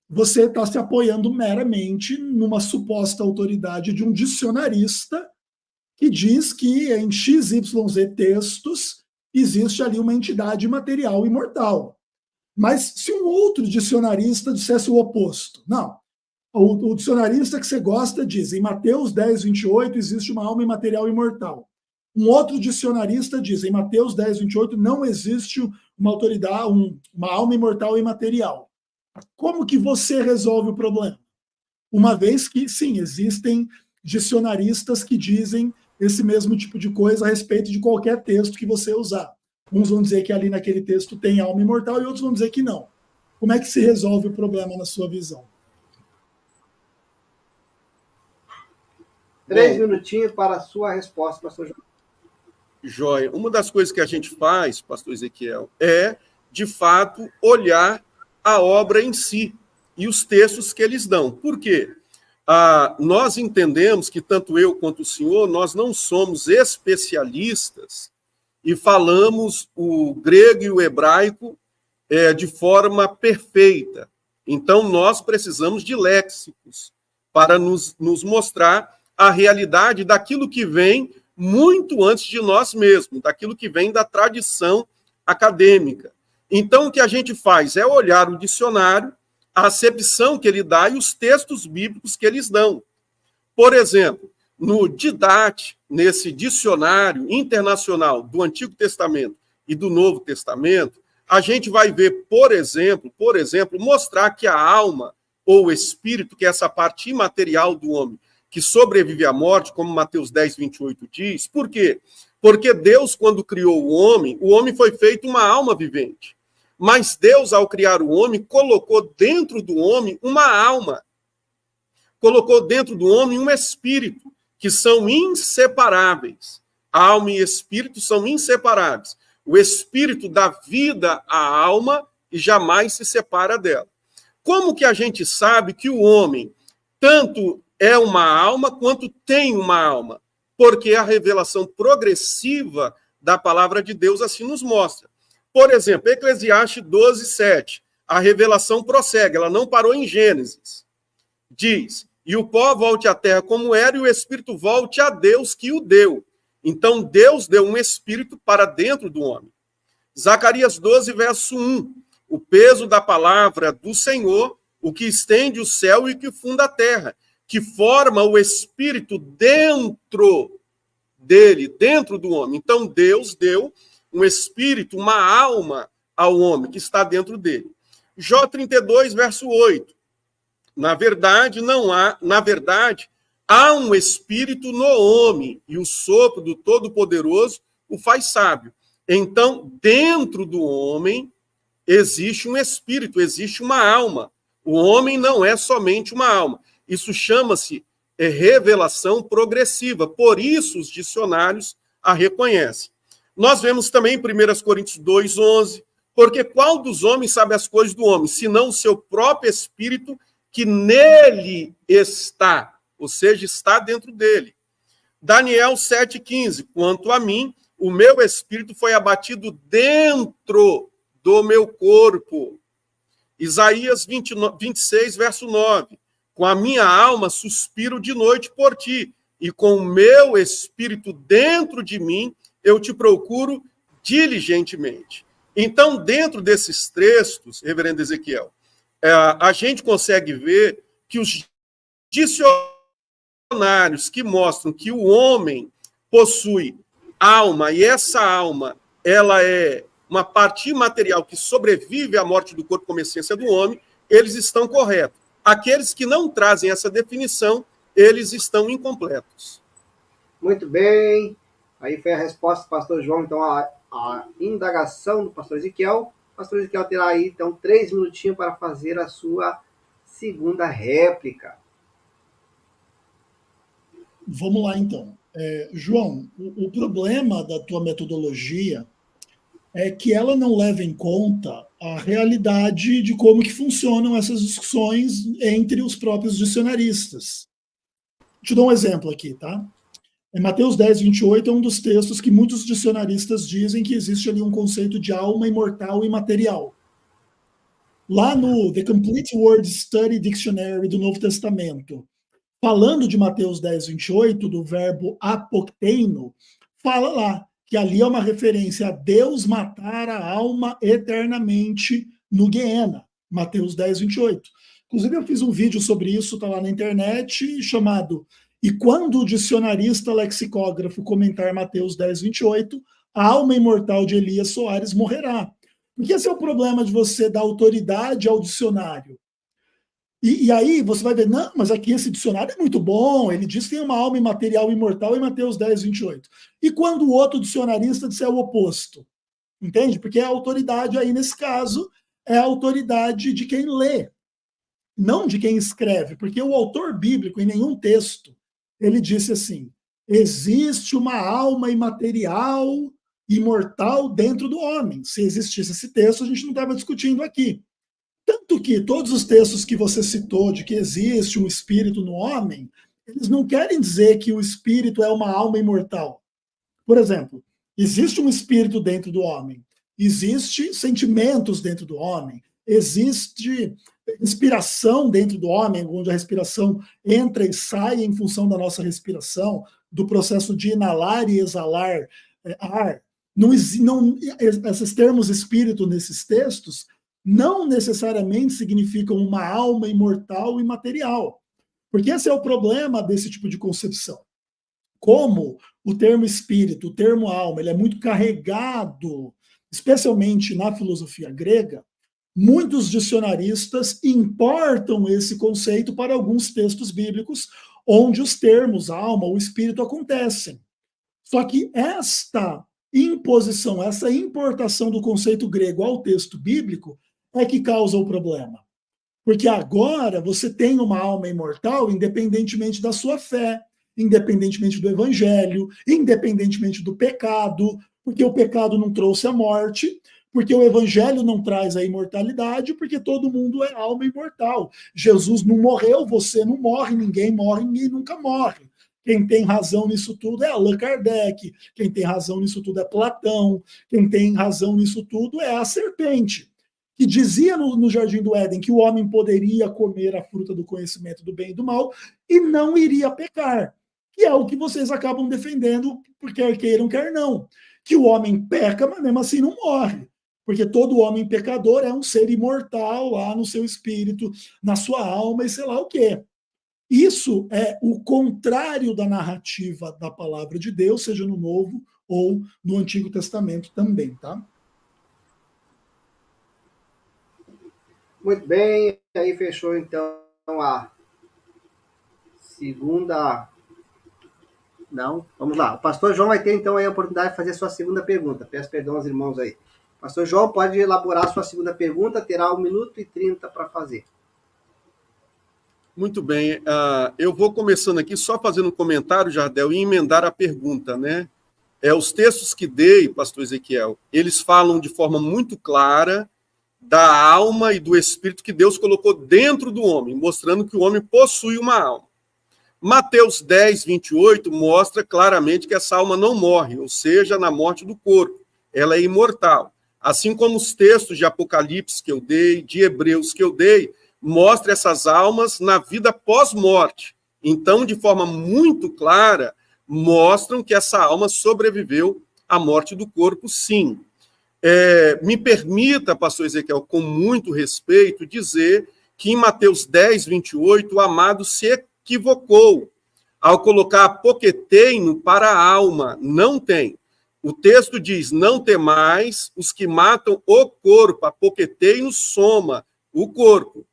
você está se apoiando meramente numa suposta autoridade de um dicionarista que diz que em XYZ textos existe ali uma entidade material imortal. Mas se um outro dicionarista dissesse o oposto, não, o dicionarista que você gosta diz, em Mateus 10, 28 existe uma alma imaterial imortal. Um outro dicionarista diz, em Mateus 10, 28 não existe uma autoridade, uma alma imortal imaterial. Como que você resolve o problema? Uma vez que, sim, existem dicionaristas que dizem esse mesmo tipo de coisa a respeito de qualquer texto que você usar. Uns vão dizer que ali naquele texto tem alma imortal e outros vão dizer que não. Como é que se resolve o problema na sua visão? 3 minutinhos para a sua resposta, pastor João. Joia. Uma das coisas que a gente faz, pastor Ezequiel, é, de fato, olhar a obra em si e os textos que eles dão. Por quê? Nós entendemos que tanto eu quanto o senhor, nós não somos especialistas e falamos o grego e o hebraico de forma perfeita. Então, nós precisamos de léxicos para nos mostrar a realidade daquilo que vem muito antes de nós mesmos, daquilo que vem da tradição acadêmica. Então, o que a gente faz é olhar o dicionário, a acepção que ele dá e os textos bíblicos que eles dão. Por exemplo, no Didache, nesse dicionário internacional do Antigo Testamento e do Novo Testamento, a gente vai ver, por exemplo, mostrar que a alma ou o espírito, que é essa parte imaterial do homem, que sobrevive à morte, como Mateus 10, 28 diz. Por quê? Porque Deus, quando criou o homem foi feito uma alma vivente. Mas Deus, ao criar o homem, colocou dentro do homem uma alma. Colocou dentro do homem um espírito, que são inseparáveis. Alma e espírito são inseparáveis. O espírito dá vida à alma e jamais se separa dela. Como que a gente sabe que o homem tanto é uma alma quanto tem uma alma? Porque a revelação progressiva da palavra de Deus assim nos mostra. Por exemplo, Eclesiastes 12, 7. A revelação prossegue, ela não parou em Gênesis. Diz, e o pó volte à terra como era e o espírito volte a Deus que o deu. Então, Deus deu um espírito para dentro do homem. Zacarias 12, verso 1. O peso da palavra do Senhor, o que estende o céu e que funda a terra, que forma o espírito dentro dele, dentro do homem. Então, Deus deu um espírito, uma alma ao homem que está dentro dele. Jó 32, verso 8. Na verdade, há um espírito no homem, e o sopro do Todo-Poderoso o faz sábio. Então, dentro do homem, existe um espírito, existe uma alma. O homem não é somente uma alma. Isso chama-se revelação progressiva. Por isso, os dicionários a reconhecem. Nós vemos também em 1 Coríntios 2, 11, porque qual dos homens sabe as coisas do homem, senão o seu próprio espírito que nele está, ou seja, está dentro dele. Daniel 7,15, quanto a mim, o meu espírito foi abatido dentro do meu corpo. Isaías 26, verso 9, com a minha alma suspiro de noite por ti, e com o meu espírito dentro de mim, eu te procuro diligentemente. Então, dentro desses textos, reverendo Ezequiel, a gente consegue ver que os dicionários que mostram que o homem possui alma, e essa alma, ela é uma parte imaterial que sobrevive à morte do corpo como essência do homem, eles estão corretos. Aqueles que não trazem essa definição, eles estão incompletos. Muito bem. Aí foi a resposta do pastor João, então, a indagação do pastor Ezequiel. O pastor Ezequiel terá aí, então, 3 minutinhos para fazer a sua segunda réplica. Vamos lá, então. João, o problema da tua metodologia é que ela não leva em conta a realidade de como que funcionam essas discussões entre os próprios dicionaristas. Te dou um exemplo aqui, tá? Mateus 10, 28 é um dos textos que muitos dicionaristas dizem que existe ali um conceito de alma imortal e material. Lá no The Complete Word Study Dictionary do Novo Testamento, falando de Mateus 10, 28, do verbo apokteino, fala lá que ali é uma referência a Deus matar a alma eternamente no Guiena, Mateus 10, 28. Inclusive, eu fiz um vídeo sobre isso, está lá na internet, chamado E quando o dicionarista lexicógrafo comentar Mateus 10, 28, a alma imortal de Elias Soares morrerá. Porque esse é o problema de você dar autoridade ao dicionário. E aí você vai ver, não, mas aqui esse dicionário é muito bom, ele diz que tem uma alma imaterial imortal em Mateus 10, 28. E quando o outro dicionarista disser o oposto? Entende? Porque a autoridade aí, nesse caso, é a autoridade de quem lê, não de quem escreve. Porque o autor bíblico, em nenhum texto, ele disse assim, existe uma alma imaterial, imortal dentro do homem. Se existisse esse texto, a gente não estava discutindo aqui. Tanto que todos os textos que você citou de que existe um espírito no homem, eles não querem dizer que o espírito é uma alma imortal. Por exemplo, existe um espírito dentro do homem, existe sentimentos dentro do homem, existe respiração dentro do homem, onde a respiração entra e sai em função da nossa respiração, do processo de inalar e exalar ar. Esses termos espírito nesses textos não necessariamente significam uma alma imortal e material. Porque esse é o problema desse tipo de concepção. Como o termo espírito, o termo alma, ele é muito carregado, especialmente na filosofia grega, muitos dicionaristas importam esse conceito para alguns textos bíblicos, onde os termos alma ou espírito acontecem. Só que esta imposição, essa importação do conceito grego ao texto bíblico é que causa o problema. Porque agora você tem uma alma imortal independentemente da sua fé, independentemente do evangelho, independentemente do pecado, porque o pecado não trouxe a morte, porque o evangelho não traz a imortalidade, porque todo mundo é alma imortal. Jesus não morreu, você não morre, ninguém nunca morre. Quem tem razão nisso tudo é Allan Kardec, quem tem razão nisso tudo é Platão, quem tem razão nisso tudo é a serpente, que dizia no Jardim do Éden que o homem poderia comer a fruta do conhecimento do bem e do mal e não iria pecar, que é o que vocês acabam defendendo, quer queiram, quer não. Que o homem peca, mas mesmo assim não morre. Porque todo homem pecador é um ser imortal lá no seu espírito, na sua alma e sei lá o quê. Isso é o contrário da narrativa da palavra de Deus, seja no Novo ou no Antigo Testamento também, tá? Muito bem, aí fechou então a segunda. Não, vamos lá. O pastor João vai ter então aí a oportunidade de fazer a sua segunda pergunta. Peço perdão aos irmãos aí. Pastor João, pode elaborar a sua segunda pergunta, terá 1 minuto e 30 para fazer. Muito bem. Eu vou começando aqui só fazendo um comentário, Jardel, e emendar a pergunta, né? Os textos que dei, pastor Ezequiel, eles falam de forma muito clara da alma e do espírito que Deus colocou dentro do homem, mostrando que o homem possui uma alma. Mateus 10, 28 mostra claramente que essa alma não morre, ou seja, na morte do corpo. Ela é imortal. Assim como os textos de Apocalipse que eu dei, de Hebreus que eu dei, mostram essas almas na vida pós-morte. Então, de forma muito clara, mostram que essa alma sobreviveu à morte do corpo, sim. Me permita, pastor Ezequiel, com muito respeito, dizer que em Mateus 10, 28, o amado se equivocou ao colocar apoqueteino para a alma. Não tem. O texto diz, não temais os que matam o corpo, apoqueteino soma o corpo.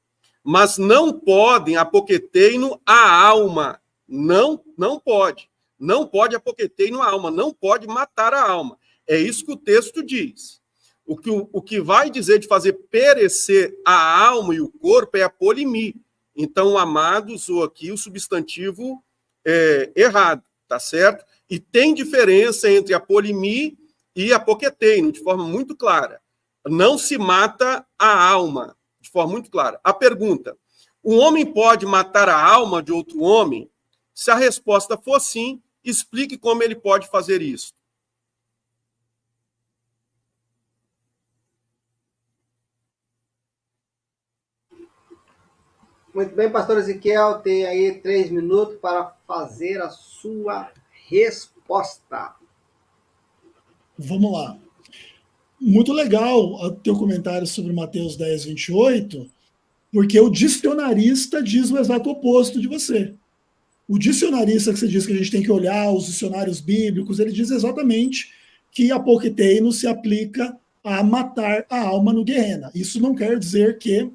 Mas não podem apoqueteino a alma. Não pode. Não pode apoqueteino a alma. Não pode matar a alma. É isso que o texto diz. O que vai dizer de fazer perecer a alma e o corpo é a polimi. Então, o amado usou aqui o substantivo errado, tá certo? E tem diferença entre a polimi e apoqueteino, de forma muito clara. Não se mata a alma, de forma muito clara. A pergunta, um homem pode matar a alma de outro homem? Se a resposta for sim, explique como ele pode fazer isso. Muito bem, pastor Ezequiel, tem aí 3 minutos para fazer a sua resposta. Vamos lá. Muito legal o teu comentário sobre Mateus 10, 28, porque o dicionarista diz o exato oposto de você. O dicionarista que você diz que a gente tem que olhar, os dicionários bíblicos, ele diz exatamente que apoqueteino se aplica a matar a alma no Guerrena. Isso não quer dizer que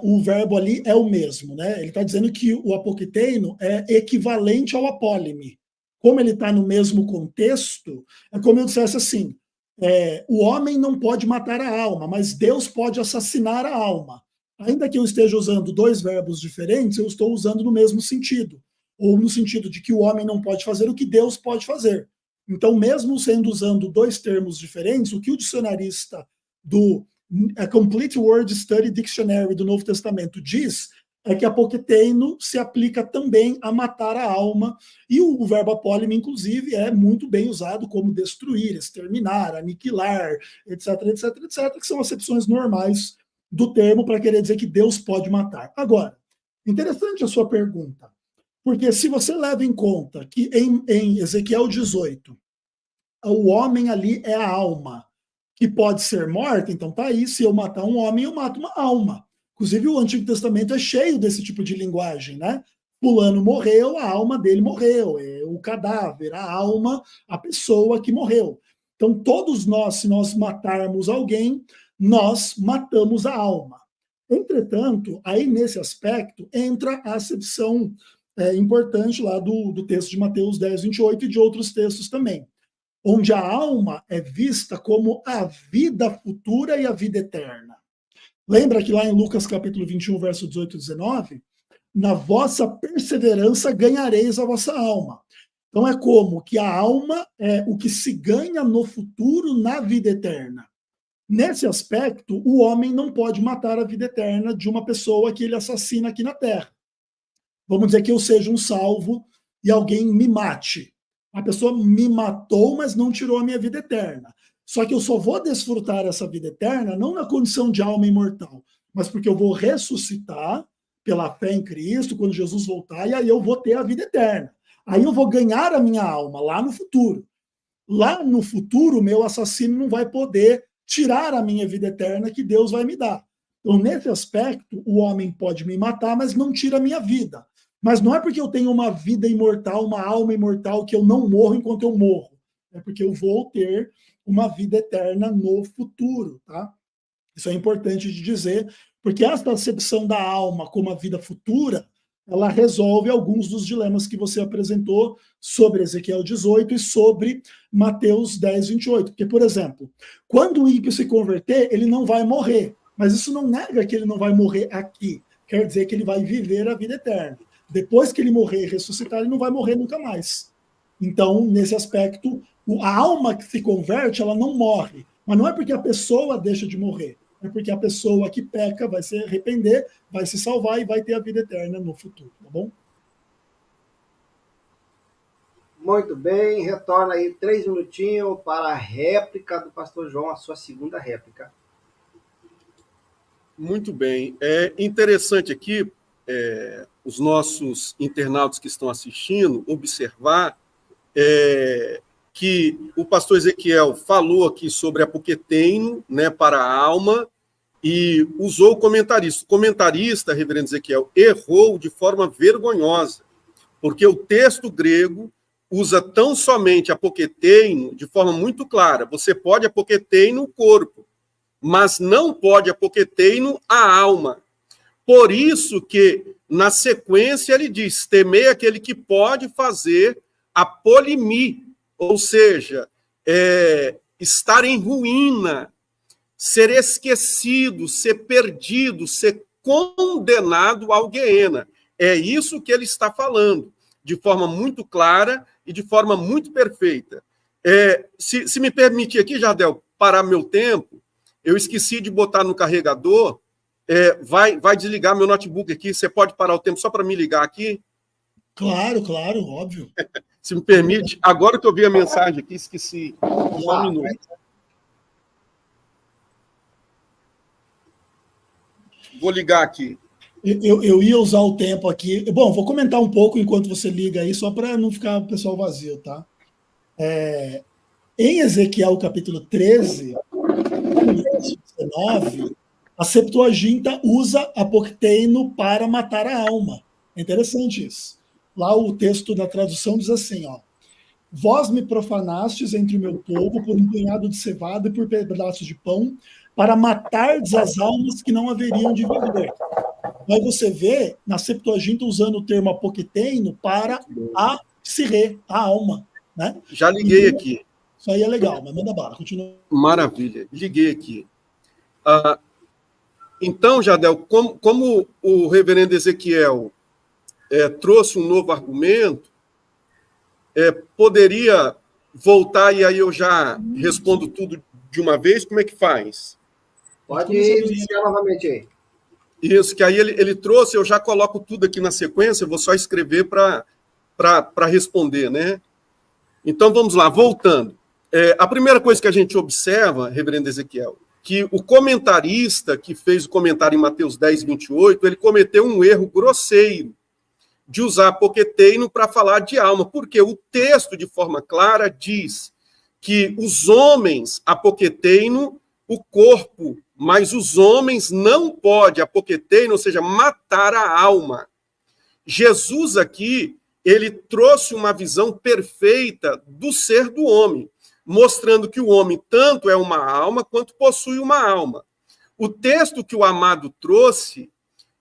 o verbo ali é o mesmo, né? Ele está dizendo que o apoqueteino é equivalente ao apólime. Como ele está no mesmo contexto, é como eu dissesse assim, o homem não pode matar a alma, mas Deus pode assassinar a alma. Ainda que eu esteja usando dois verbos diferentes, eu estou usando no mesmo sentido, ou no sentido de que o homem não pode fazer o que Deus pode fazer. Então, mesmo usando dois termos diferentes, o que o dicionarista do Complete Word Study Dictionary do Novo Testamento diz é que apoqueteino se aplica também a matar a alma, e o verbo apólime, inclusive, é muito bem usado como destruir, exterminar, aniquilar, etc, etc, etc, que são acepções normais do termo para querer dizer que Deus pode matar. Agora, interessante a sua pergunta, porque se você leva em conta que em Ezequiel 18, o homem ali é a alma, que pode ser morta, então tá aí, se eu matar um homem, eu mato uma alma. Inclusive, o Antigo Testamento é cheio desse tipo de linguagem, né? Fulano morreu, a alma dele morreu, é o cadáver, a alma, a pessoa que morreu. Então, todos nós, se nós matarmos alguém, nós matamos a alma. Entretanto, aí nesse aspecto, entra a acepção importante lá do texto de Mateus 10, 28 e de outros textos também, onde a alma é vista como a vida futura e a vida eterna. Lembra que lá em Lucas capítulo 21, verso 18 e 19, na vossa perseverança ganhareis a vossa alma. Então é como que a alma é o que se ganha no futuro na vida eterna. Nesse aspecto, o homem não pode matar a vida eterna de uma pessoa que ele assassina aqui na Terra. Vamos dizer que eu seja um salvo e alguém me mate. A pessoa me matou, mas não tirou a minha vida eterna. Só que eu só vou desfrutar essa vida eterna não na condição de alma imortal, mas porque eu vou ressuscitar pela fé em Cristo quando Jesus voltar, e aí eu vou ter a vida eterna. Aí eu vou ganhar a minha alma lá no futuro. Lá no futuro, o meu assassino não vai poder tirar a minha vida eterna que Deus vai me dar. Então, nesse aspecto, o homem pode me matar, mas não tira a minha vida. Mas não é porque eu tenho uma vida imortal, uma alma imortal, que eu não morro enquanto eu morro. É porque eu vou ter uma vida eterna no futuro, tá? Isso é importante de dizer, porque essa acepção da alma como a vida futura, ela resolve alguns dos dilemas que você apresentou sobre Ezequiel 18 e sobre Mateus 10, 28. Porque, por exemplo, quando o ímpio se converter, ele não vai morrer. Mas isso não nega que ele não vai morrer aqui. Quer dizer que ele vai viver a vida eterna. Depois que ele morrer e ressuscitar, ele não vai morrer nunca mais. Então, nesse aspecto, a alma que se converte, ela não morre. Mas não é porque a pessoa deixa de morrer. É porque a pessoa que peca vai se arrepender, vai se salvar e vai ter a vida eterna no futuro, tá bom? Muito bem, retorna aí 3 minutinhos para a réplica do pastor João, a sua segunda réplica. Muito bem. É interessante aqui, os nossos internautas que estão assistindo, observar que o pastor Ezequiel falou aqui sobre apoqueteino, né, para a alma, e usou o comentarista. O comentarista, reverendo Ezequiel, errou de forma vergonhosa, porque o texto grego usa tão somente apoqueteino de forma muito clara. Você pode apoqueteino o corpo, mas não pode apoqueteino a alma. Por isso que, na sequência, ele diz, temei aquele que pode fazer a polimi, ou seja, estar em ruína, ser esquecido, ser perdido, ser condenado ao Guiena. É isso que ele está falando, de forma muito clara e de forma muito perfeita. Se me permitir aqui, Jardel, parar meu tempo, eu esqueci de botar no carregador, vai desligar meu notebook aqui, você pode parar o tempo só para me ligar aqui? Claro, claro, óbvio. Se me permite, agora que eu vi a mensagem aqui, esqueci. Só um minuto. Vou ligar aqui. Eu ia usar o tempo aqui. Bom, vou comentar um pouco enquanto você liga aí, só para não ficar o pessoal vazio, tá? Em Ezequiel capítulo 13, no verso 19, a Septuaginta usa apoqueteino para matar a alma. É interessante isso. Lá o texto da tradução diz assim, ó. Vós me profanastes entre o meu povo por um punhado de cevada e por pedaços de pão, para matardes as almas que não haveriam de viver. Aí você vê na Septuaginta usando o termo apoqueteino para a psirê, a alma. Né? Já liguei Então, aqui. isso aí é legal, mas manda bala, continua. Maravilha, liguei aqui. Então, Jadel, como o reverendo Ezequiel trouxe um novo argumento, poderia voltar e aí eu já respondo tudo de uma vez? Como é que faz? Pode iniciar novamente aí. Isso, que aí ele trouxe, eu já coloco tudo aqui na sequência, eu vou só escrever para responder, né? Então, vamos lá, voltando. A primeira coisa que a gente observa, reverendo Ezequiel, que o comentarista que fez o comentário em Mateus 10, 28, ele cometeu um erro grosseiro de usar apoqueteino para falar de alma, porque o texto, de forma clara, diz que os homens apoqueteino o corpo, mas os homens não podem apoqueteino, ou seja, matar a alma. Jesus aqui, ele trouxe uma visão perfeita do ser do homem, mostrando que o homem tanto é uma alma quanto possui uma alma. O texto que o amado trouxe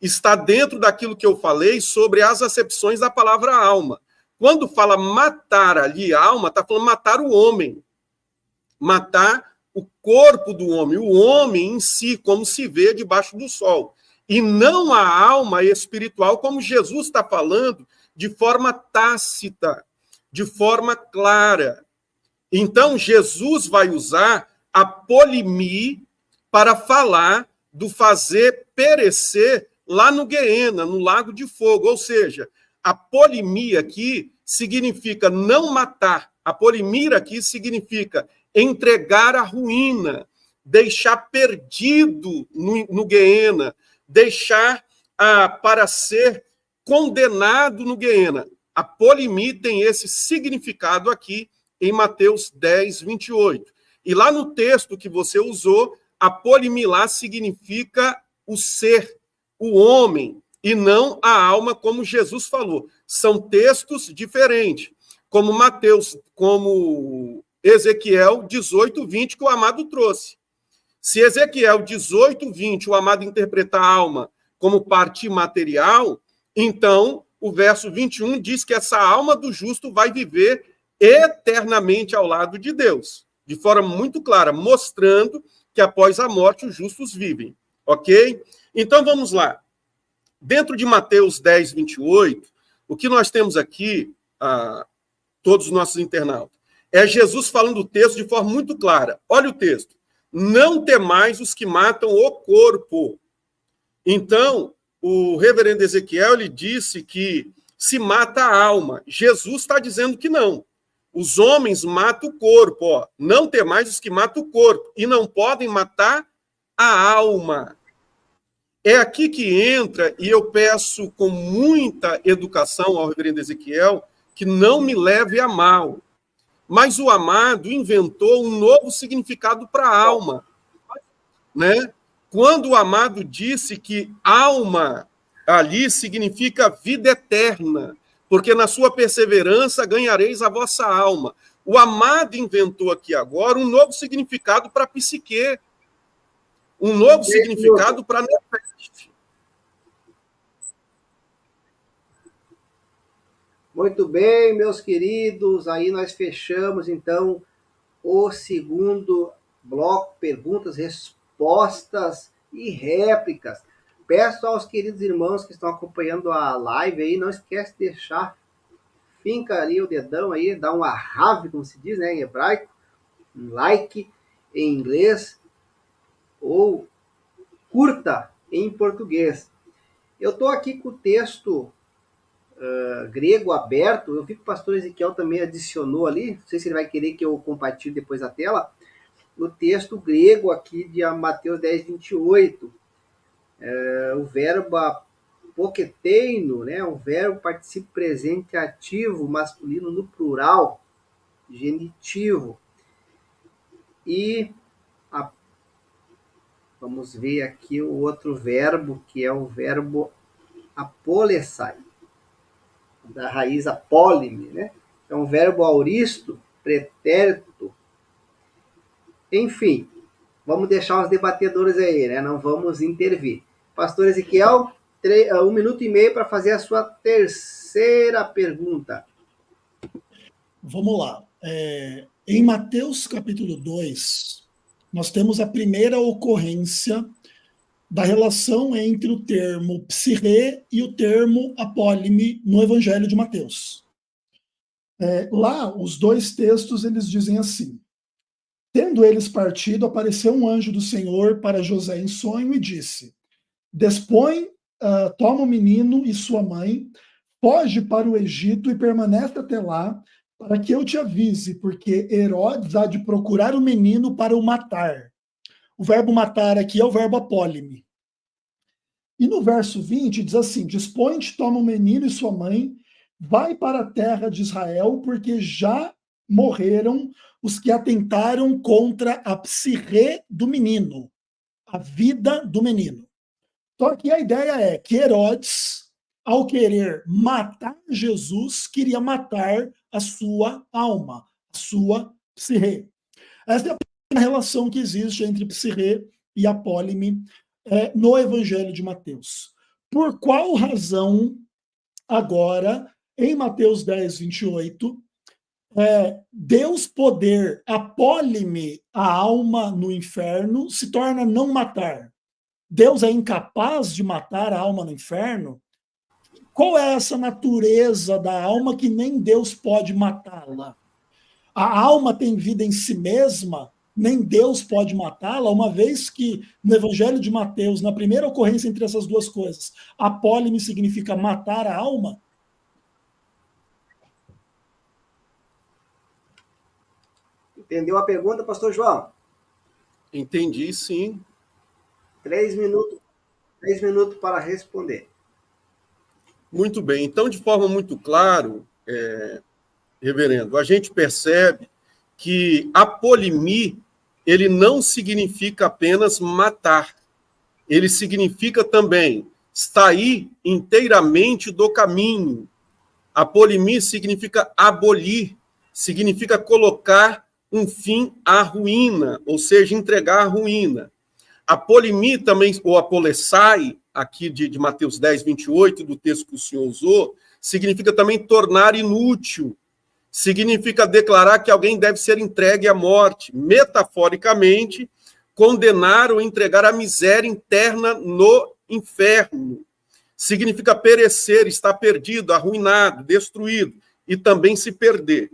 está dentro daquilo que eu falei sobre as acepções da palavra alma. Quando fala matar ali a alma, está falando matar o homem. Matar o corpo do homem, o homem em si, como se vê debaixo do sol. E não a alma espiritual, como Jesus está falando, de forma tácita, de forma clara. Então, Jesus vai usar a polimia para falar do fazer perecer lá no Guiena, no lago de fogo. Ou seja, a polimia aqui significa não matar. A polimia aqui significa entregar a ruína, deixar perdido no Guiena, deixar para ser condenado no Guiena. A polimia tem esse significado aqui em Mateus 10, 28. E lá no texto que você usou, a polimilá significa o ser, o homem, e não a alma, como Jesus falou. São textos diferentes, como Mateus, como Ezequiel 18, 20, que o amado trouxe. Se Ezequiel 18, 20, o amado interpretar a alma como parte material, então o verso 21 diz que essa alma do justo vai viver eternamente ao lado de Deus, de forma muito clara, mostrando que após a morte os justos vivem, ok? Então vamos lá. Dentro de Mateus 10, 28, o que nós temos aqui, todos os nossos internautas, é Jesus falando o texto de forma muito clara. Olha o texto. Não temais os que matam o corpo. Então, o reverendo Ezequiel ele disse que se mata a alma. Jesus está dizendo que não. Os homens matam o corpo. Ó. Não temais os que matam o corpo. E não podem matar a alma. É aqui que entra, e eu peço com muita educação ao reverendo Ezequiel, que não me leve a mal. Mas o amado inventou um novo significado para a alma. Né? Quando o amado disse que alma ali significa vida eterna, porque na sua perseverança ganhareis a vossa alma. O amado inventou aqui agora um novo significado para a psique, um novo significado para a nefeste. Muito bem, meus queridos, aí nós fechamos, então, o segundo bloco, perguntas, respostas e réplicas. Peço aos queridos irmãos que estão acompanhando a live aí, não esquece de deixar, finca ali o dedão aí, dá um arrave, como se diz, né, em hebraico, um like em inglês, ou curta em português. Eu estou aqui com o texto grego aberto, eu vi que o pastor Ezequiel também adicionou ali, não sei se ele vai querer que eu compartilhe depois a tela, no texto grego aqui de Mateus 10, 28, o verbo apoqueteino, né, o verbo participo presente ativo, masculino no plural, genitivo. E vamos ver aqui o outro verbo, que é o verbo apolesai, da raiz apólime, né? É um verbo auristo, pretérito. Enfim, vamos deixar os debatedores aí, né? Não vamos intervir. Pastor Ezequiel, 1 minuto e meio para fazer a sua terceira pergunta. Vamos lá. Em Mateus capítulo 2, nós temos a primeira ocorrência da relação entre o termo psirrê e o termo apólime no Evangelho de Mateus. Lá, os dois textos, eles dizem assim: tendo eles partido, apareceu um anjo do Senhor para José em sonho e disse: dispõe, toma o menino e sua mãe, foge para o Egito e permanece até lá, para que eu te avise, porque Herodes há de procurar o menino para o matar. O verbo matar aqui é o verbo apólime. E no verso 20 diz assim: dispõe-te, toma o menino e sua mãe, vai para a terra de Israel, porque já morreram os que atentaram contra a psirrê do menino, a vida do menino. Então aqui a ideia é que Herodes, ao querer matar Jesus, queria matar a sua alma, a sua psirrê. Essa é a relação que existe entre psirrê e apólime no Evangelho de Mateus. Por qual razão, agora, em Mateus 10, 28, Deus poder apólime a alma no inferno se torna não matar? Deus é incapaz de matar a alma no inferno? Qual é essa natureza da alma que nem Deus pode matá-la? A alma tem vida em si mesma, nem Deus pode matá-la, uma vez que no Evangelho de Mateus, na primeira ocorrência entre essas duas coisas, apólime significa matar a alma. Entendeu a pergunta, pastor João? Entendi, sim. 3 minutos para responder. Muito bem. Então, de forma muito clara, reverendo, a gente percebe que apolimir, ele não significa apenas matar. Ele significa também sair inteiramente do caminho. Apolimir significa abolir, significa colocar um fim à ruína, ou seja, entregar a ruína. Apolimir também, ou apolessai, aqui de Mateus 10, 28, do texto que o senhor usou, significa também tornar inútil, significa declarar que alguém deve ser entregue à morte, metaforicamente, condenar ou entregar à miséria interna no inferno. Significa perecer, estar perdido, arruinado, destruído, e também se perder.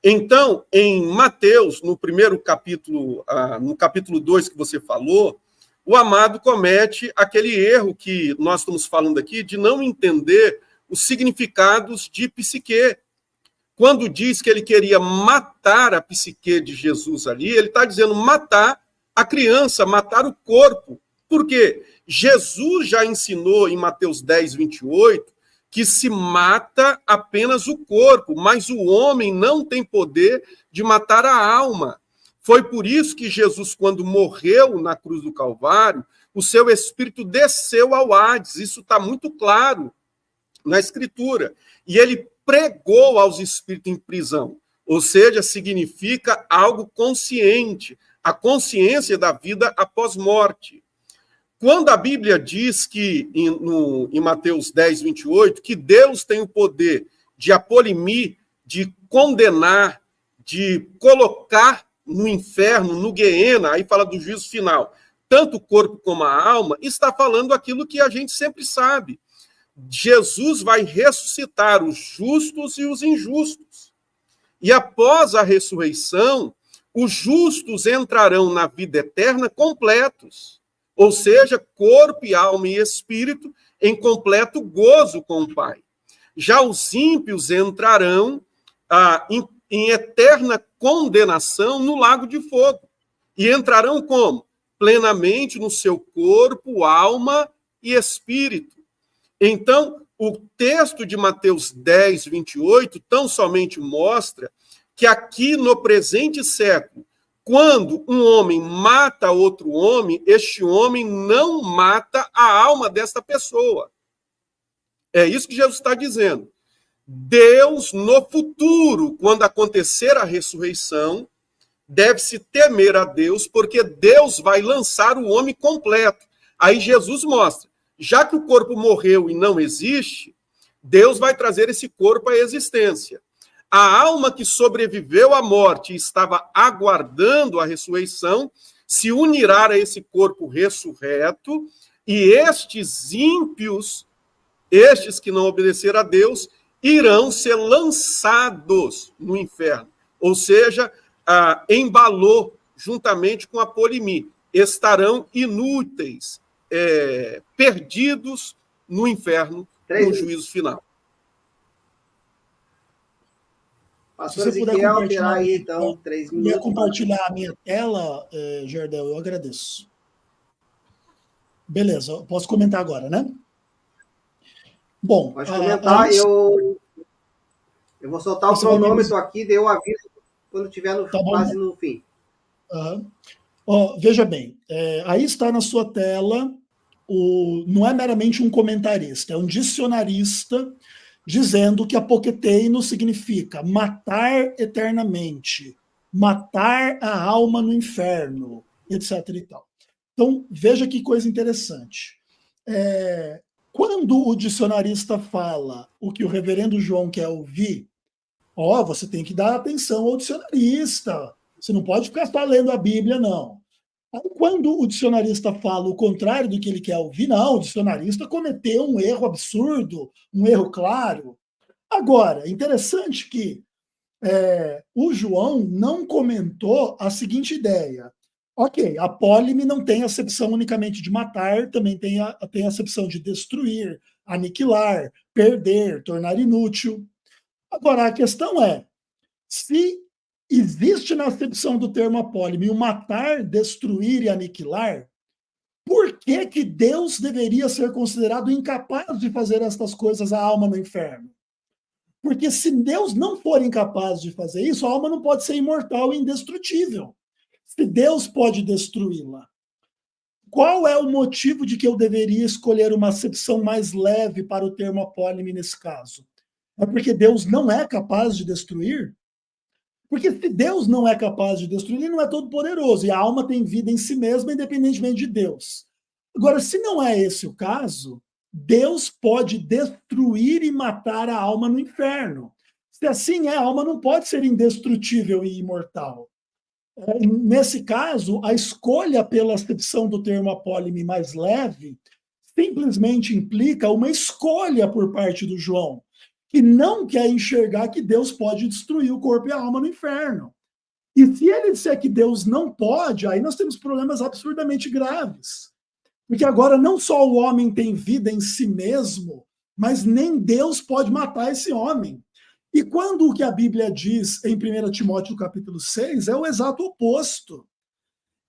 Então, em Mateus, no primeiro capítulo, no capítulo 2 que você falou, o amado comete aquele erro que nós estamos falando aqui, de não entender os significados de psique. Quando diz que ele queria matar a psique de Jesus ali, ele está dizendo matar a criança, matar o corpo. Por quê? Jesus já ensinou em Mateus 10, 28, que se mata apenas o corpo, mas o homem não tem poder de matar a alma. Foi por isso que Jesus, quando morreu na cruz do Calvário, o seu espírito desceu ao Hades. Isso está muito claro na Escritura. E ele pregou aos espíritos em prisão. Ou seja, significa algo consciente, a consciência da vida após morte. Quando a Bíblia diz que, em Mateus 10, 28, que Deus tem o poder de apolimir, de condenar, de colocar no inferno, no Guiena, aí fala do juízo final, tanto o corpo como a alma, está falando aquilo que a gente sempre sabe. Jesus vai ressuscitar os justos e os injustos. E após a ressurreição, os justos entrarão na vida eterna completos. Ou seja, corpo e alma e espírito em completo gozo com o Pai. Já os ímpios entrarão em eterna condenação no lago de fogo. E entrarão como? Plenamente no seu corpo, alma e espírito. Então, o texto de Mateus 10, 28, tão somente mostra que aqui no presente século, quando um homem mata outro homem, este homem não mata a alma desta pessoa. É isso que Jesus está dizendo. Deus, no futuro, quando acontecer a ressurreição, deve-se temer a Deus, porque Deus vai lançar o homem completo. Aí Jesus mostra, já que o corpo morreu e não existe, Deus vai trazer esse corpo à existência. A alma que sobreviveu à morte e estava aguardando a ressurreição, se unirá a esse corpo ressurreto, e estes ímpios, estes que não obedeceram a Deus, irão ser lançados no inferno. Ou seja, embalou juntamente com a polimia. Estarão inúteis, perdidos no inferno, no juízo final. Pastor Ezequiel, terá aí, então, 3 minutos. Quer compartilhar a minha tela, Gerdel? Eu agradeço. Beleza, posso comentar agora, né? Bom, pode comentar, eu vou soltar o cronômetro aqui, daí eu aviso quando estiver quase no fim. Veja bem, aí está na sua tela, não é meramente um comentarista, é um dicionarista dizendo que apoqueteino significa matar eternamente, matar a alma no inferno, etc. e tal. Então, veja que coisa interessante. Quando o dicionarista fala o que o reverendo João quer ouvir, você tem que dar atenção ao dicionarista. Você não pode ficar só lendo a Bíblia, não. Aí, quando o dicionarista fala o contrário do que ele quer ouvir, não, o dicionarista cometeu um erro absurdo, um erro claro. Agora, interessante que o João não comentou a seguinte ideia. Ok, a polime não tem acepção unicamente de matar, também tem a acepção de destruir, aniquilar, perder, tornar inútil. Agora, a questão é, se existe na acepção do termo apólime o matar, destruir e aniquilar, por que que Deus deveria ser considerado incapaz de fazer estas coisas à alma no inferno? Porque se Deus não for incapaz de fazer isso, a alma não pode ser imortal e indestrutível. Se Deus pode destruí-la, qual é o motivo de que eu deveria escolher uma acepção mais leve para o termo apólime nesse caso? É porque Deus não é capaz de destruir? Porque se Deus não é capaz de destruir, ele não é todo poderoso, e a alma tem vida em si mesma, independentemente de Deus. Agora, se não é esse o caso, Deus pode destruir e matar a alma no inferno. Se assim a alma não pode ser indestrutível e imortal. Nesse caso, a escolha pela acepção do termo apólime mais leve simplesmente implica uma escolha por parte do João, que não quer enxergar que Deus pode destruir o corpo e a alma no inferno. E se ele disser que Deus não pode, aí nós temos problemas absurdamente graves. Porque agora não só o homem tem vida em si mesmo, mas nem Deus pode matar esse homem. E quando o que a Bíblia diz em 1 Timóteo capítulo 6 é o exato oposto.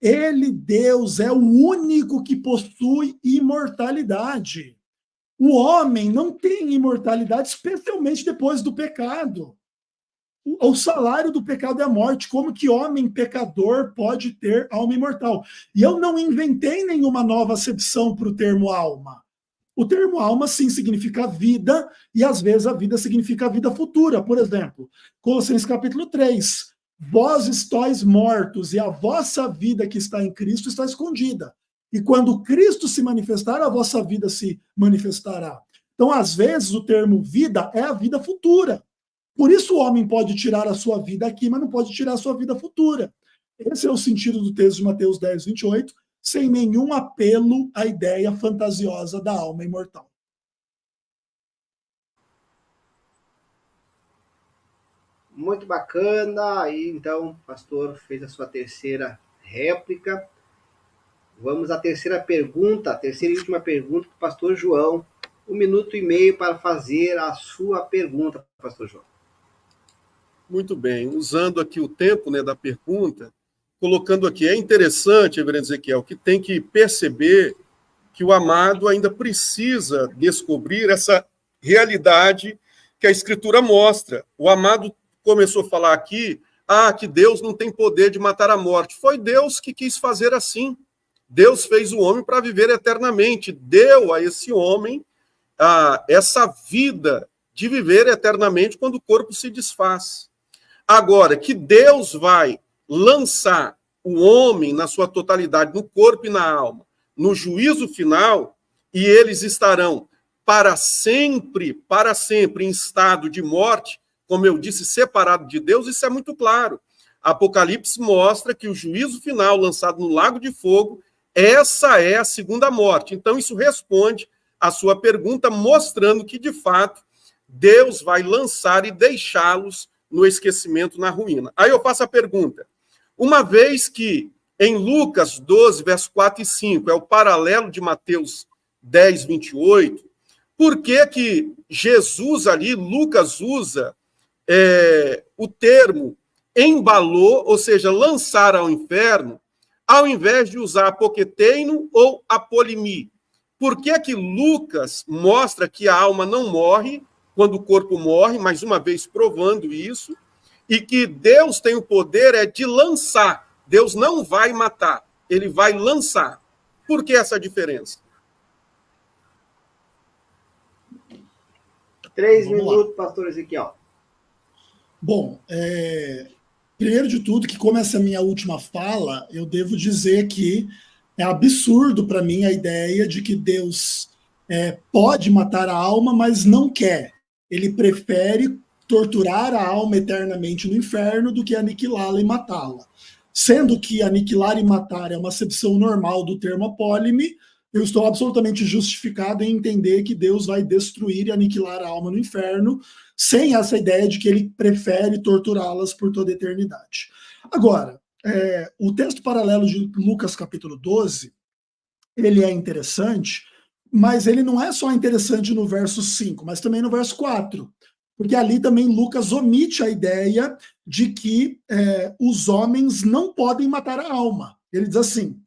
Ele, Deus, é o único que possui imortalidade. O homem não tem imortalidade, especialmente depois do pecado. O salário do pecado é a morte. Como que homem pecador pode ter alma imortal? E eu não inventei nenhuma nova acepção para o termo alma. O termo alma, sim, significa vida, e às vezes a vida significa a vida futura. Por exemplo, Colossenses capítulo 3. Vós estáis mortos, e a vossa vida que está em Cristo está escondida. E quando Cristo se manifestar, a vossa vida se manifestará. Então, às vezes, o termo vida é a vida futura. Por isso o homem pode tirar a sua vida aqui, mas não pode tirar a sua vida futura. Esse é o sentido do texto de Mateus 10, 28, sem nenhum apelo à ideia fantasiosa da alma imortal. Muito bacana. Aí, então, o pastor fez a sua terceira réplica. Vamos à terceira pergunta, a terceira e última pergunta para o pastor João. 1 minuto e meio para fazer a sua pergunta, pastor João. Muito bem. Usando aqui o tempo, da pergunta, colocando aqui, é interessante, reverendo Ezequiel, que tem que perceber que o amado ainda precisa descobrir essa realidade que a Escritura mostra. O amado começou a falar aqui, que Deus não tem poder de matar a morte. Foi Deus que quis fazer assim. Deus fez o homem para viver eternamente. Deu a esse homem essa vida de viver eternamente quando o corpo se desfaz. Agora, que Deus vai lançar o homem na sua totalidade, no corpo e na alma, no juízo final, e eles estarão para sempre em estado de morte, como eu disse, separado de Deus, isso é muito claro. Apocalipse mostra que o juízo final lançado no lago de fogo, essa é a segunda morte. Então, isso responde à sua pergunta, mostrando que, de fato, Deus vai lançar e deixá-los no esquecimento, na ruína. Aí eu faço a pergunta, uma vez que em Lucas 12, verso 4 e 5, é o paralelo de Mateus 10, 28, por que que Jesus ali, Lucas usa o termo embalou, ou seja, lançar ao inferno, ao invés de usar apoqueteino ou apolimi? Por que que Lucas mostra que a alma não morre quando o corpo morre, mais uma vez provando isso, e que Deus tem o poder de lançar. Deus não vai matar, ele vai lançar. Por que essa diferença? 3 minutos, pastor Ezequiel. Bom, primeiro de tudo, que como essa é a minha última fala, eu devo dizer que é absurdo para mim a ideia de que Deus pode matar a alma, mas não quer. Ele prefere torturar a alma eternamente no inferno do que aniquilá-la e matá-la. Sendo que aniquilar e matar é uma acepção normal do termo apólime, eu estou absolutamente justificado em entender que Deus vai destruir e aniquilar a alma no inferno, sem essa ideia de que ele prefere torturá-las por toda a eternidade. Agora, o texto paralelo de Lucas capítulo 12, ele é interessante, mas ele não é só interessante no verso 5, mas também no verso 4, porque ali também Lucas omite a ideia de que os homens não podem matar a alma. Ele diz assim,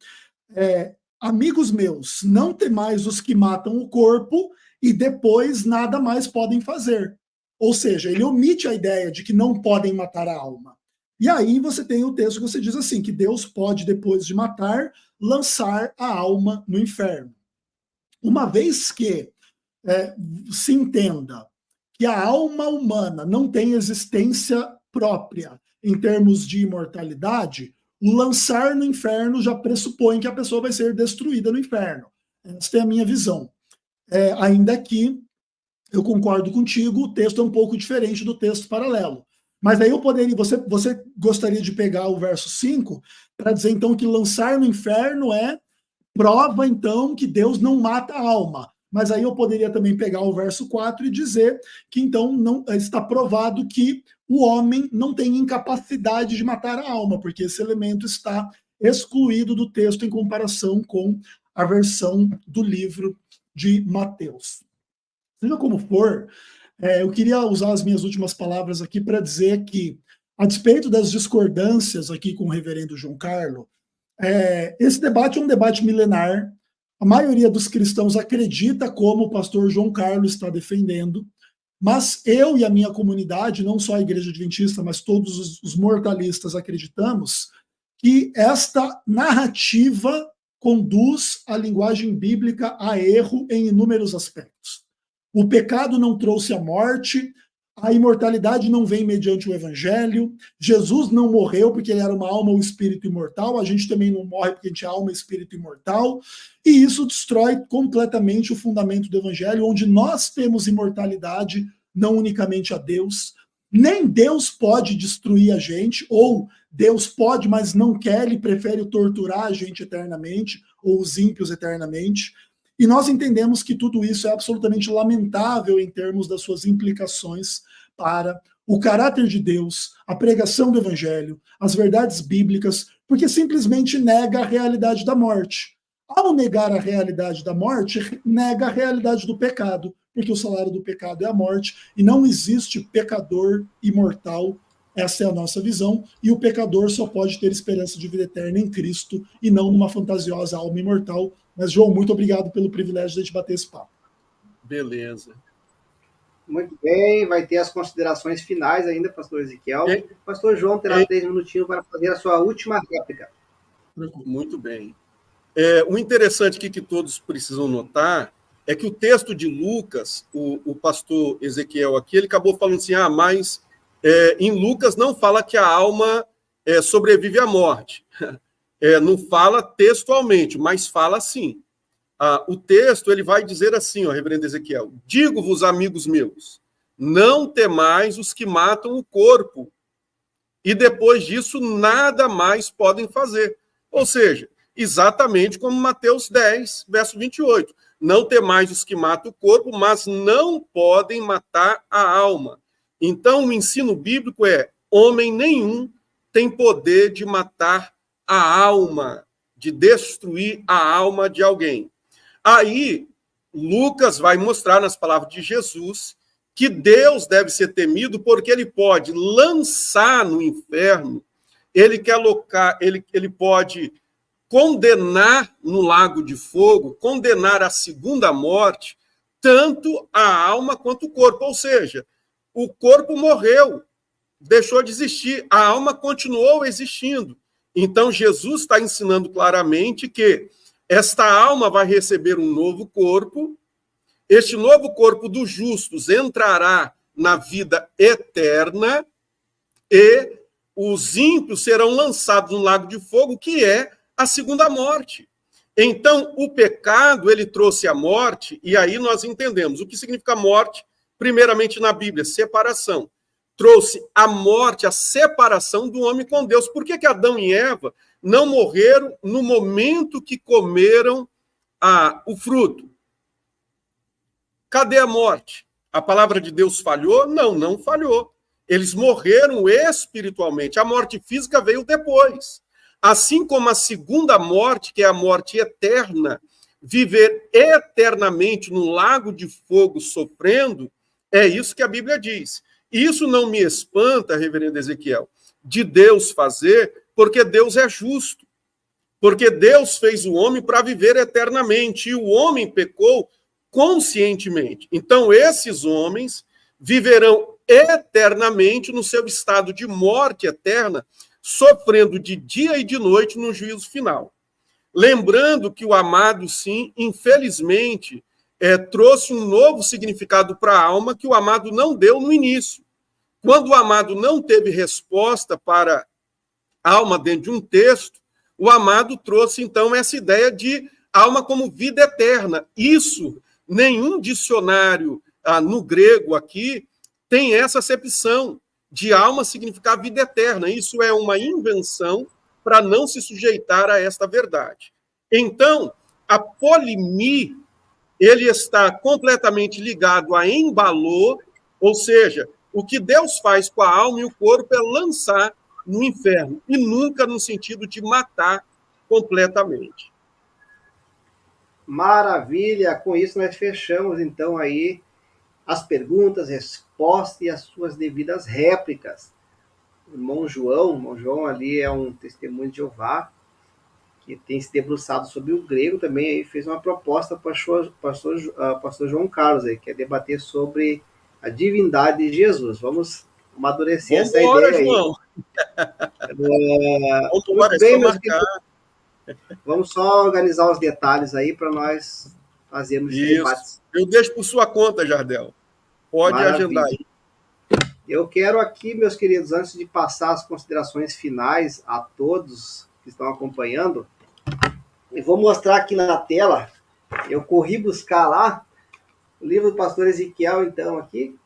amigos meus, não temais os que matam o corpo e depois nada mais podem fazer. Ou seja, ele omite a ideia de que não podem matar a alma. E aí você tem o texto que você diz assim, que Deus pode, depois de matar, lançar a alma no inferno. Uma vez que se entenda que a alma humana não tem existência própria em termos de imortalidade, o lançar no inferno já pressupõe que a pessoa vai ser destruída no inferno. Essa é a minha visão. Ainda que eu concordo contigo, o texto é um pouco diferente do texto paralelo. Mas aí eu poderia, você gostaria de pegar o verso 5 para dizer então que lançar no inferno prova então que Deus não mata a alma. Mas aí eu poderia também pegar o verso 4 e dizer que então não está provado que o homem não tem incapacidade de matar a alma, porque esse elemento está excluído do texto em comparação com a versão do livro de Mateus. Seja como for, eu queria usar as minhas últimas palavras aqui para dizer que, a despeito das discordâncias aqui com o reverendo João Carlo, esse debate é um debate milenar. A maioria dos cristãos acredita como o pastor João Carlo está defendendo, mas eu e a minha comunidade, não só a Igreja Adventista, mas todos os mortalistas acreditamos que esta narrativa conduz a linguagem bíblica a erro em inúmeros aspectos. O pecado não trouxe a morte, a imortalidade não vem mediante o evangelho, Jesus não morreu porque ele era uma alma ou espírito imortal, a gente também não morre porque a gente é alma e espírito imortal, e isso destrói completamente o fundamento do evangelho, onde nós temos imortalidade, não unicamente a Deus. Nem Deus pode destruir a gente, ou Deus pode, mas não quer, ele prefere torturar a gente eternamente, ou os ímpios eternamente. E nós entendemos que tudo isso é absolutamente lamentável em termos das suas implicações para o caráter de Deus, a pregação do evangelho, as verdades bíblicas, porque simplesmente nega a realidade da morte. Ao negar a realidade da morte, nega a realidade do pecado, porque o salário do pecado é a morte, e não existe pecador imortal. Essa é a nossa visão, e o pecador só pode ter esperança de vida eterna em Cristo, e não numa fantasiosa alma imortal. Mas, João, muito obrigado pelo privilégio de a gente bater esse papo. Beleza. Muito bem, vai ter as considerações finais ainda, pastor Ezequiel. O pastor João terá 3 minutinhos para fazer a sua última réplica. Muito bem. O interessante aqui que todos precisam notar é que o texto de Lucas, o pastor Ezequiel aqui, ele acabou falando assim, mas em Lucas não fala que a alma sobrevive à morte. Não fala textualmente, mas fala assim. O texto ele vai dizer assim, reverendo Ezequiel, digo-vos, amigos meus, não temais os que matam o corpo, e depois disso nada mais podem fazer. Ou seja, exatamente como Mateus 10, verso 28. Não temais os que matam o corpo, mas não podem matar a alma. Então, o ensino bíblico é: homem nenhum tem poder de matar a alma, de destruir a alma de alguém. Aí, Lucas vai mostrar nas palavras de Jesus que Deus deve ser temido porque ele pode lançar no inferno, ele pode condenar no lago de fogo, condenar a segunda morte, tanto a alma quanto o corpo. Ou seja, o corpo morreu, deixou de existir, a alma continuou existindo. Então, Jesus está ensinando claramente que esta alma vai receber um novo corpo, este novo corpo dos justos entrará na vida eterna e os ímpios serão lançados no lago de fogo, que é a segunda morte. Então, o pecado, ele trouxe a morte, e aí nós entendemos o que significa morte, primeiramente na Bíblia, separação. Trouxe a morte, a separação do homem com Deus. Por que Adão e Eva não morreram no momento que comeram o fruto? Cadê a morte? A palavra de Deus falhou? Não, não falhou. Eles morreram espiritualmente. A morte física veio depois. Assim como a segunda morte, que é a morte eterna, viver eternamente no lago de fogo sofrendo, é isso que a Bíblia diz. Isso não me espanta, reverendo Ezequiel, de Deus fazer, porque Deus é justo. Porque Deus fez o homem para viver eternamente, e o homem pecou conscientemente. Então, esses homens viverão eternamente no seu estado de morte eterna, sofrendo de dia e de noite no juízo final. Lembrando que o amado, sim, infelizmente, trouxe um novo significado para a alma que o amado não deu no início. Quando o amado não teve resposta para a alma dentro de um texto, o amado trouxe, então, essa ideia de alma como vida eterna. Isso, nenhum dicionário no grego aqui tem essa acepção de alma significar vida eterna. Isso é uma invenção para não se sujeitar a esta verdade. Então, a polimi, ele está completamente ligado a embalô, ou seja, o que Deus faz com a alma e o corpo é lançar no inferno, e nunca no sentido de matar completamente. Maravilha! Com isso nós fechamos, então, aí as perguntas, respostas e as suas devidas réplicas. O irmão João ali é um testemunho de Jeová, que tem se debruçado sobre o grego também, aí fez uma proposta para o pastor João Carlos, aí, que é debater sobre a divindade de Jesus. Vamos amadurecer essa ideia João. aí. Muito bem, meus queridos. Vamos só organizar os detalhes aí para nós fazermos os debates. Eu deixo por sua conta, Jardel. Pode agendar aí. Eu quero aqui, meus queridos, antes de passar as considerações finais a todos que estão acompanhando, eu vou mostrar aqui na tela, eu corri buscar lá, o livro do pastor Ezequiel, então, aqui,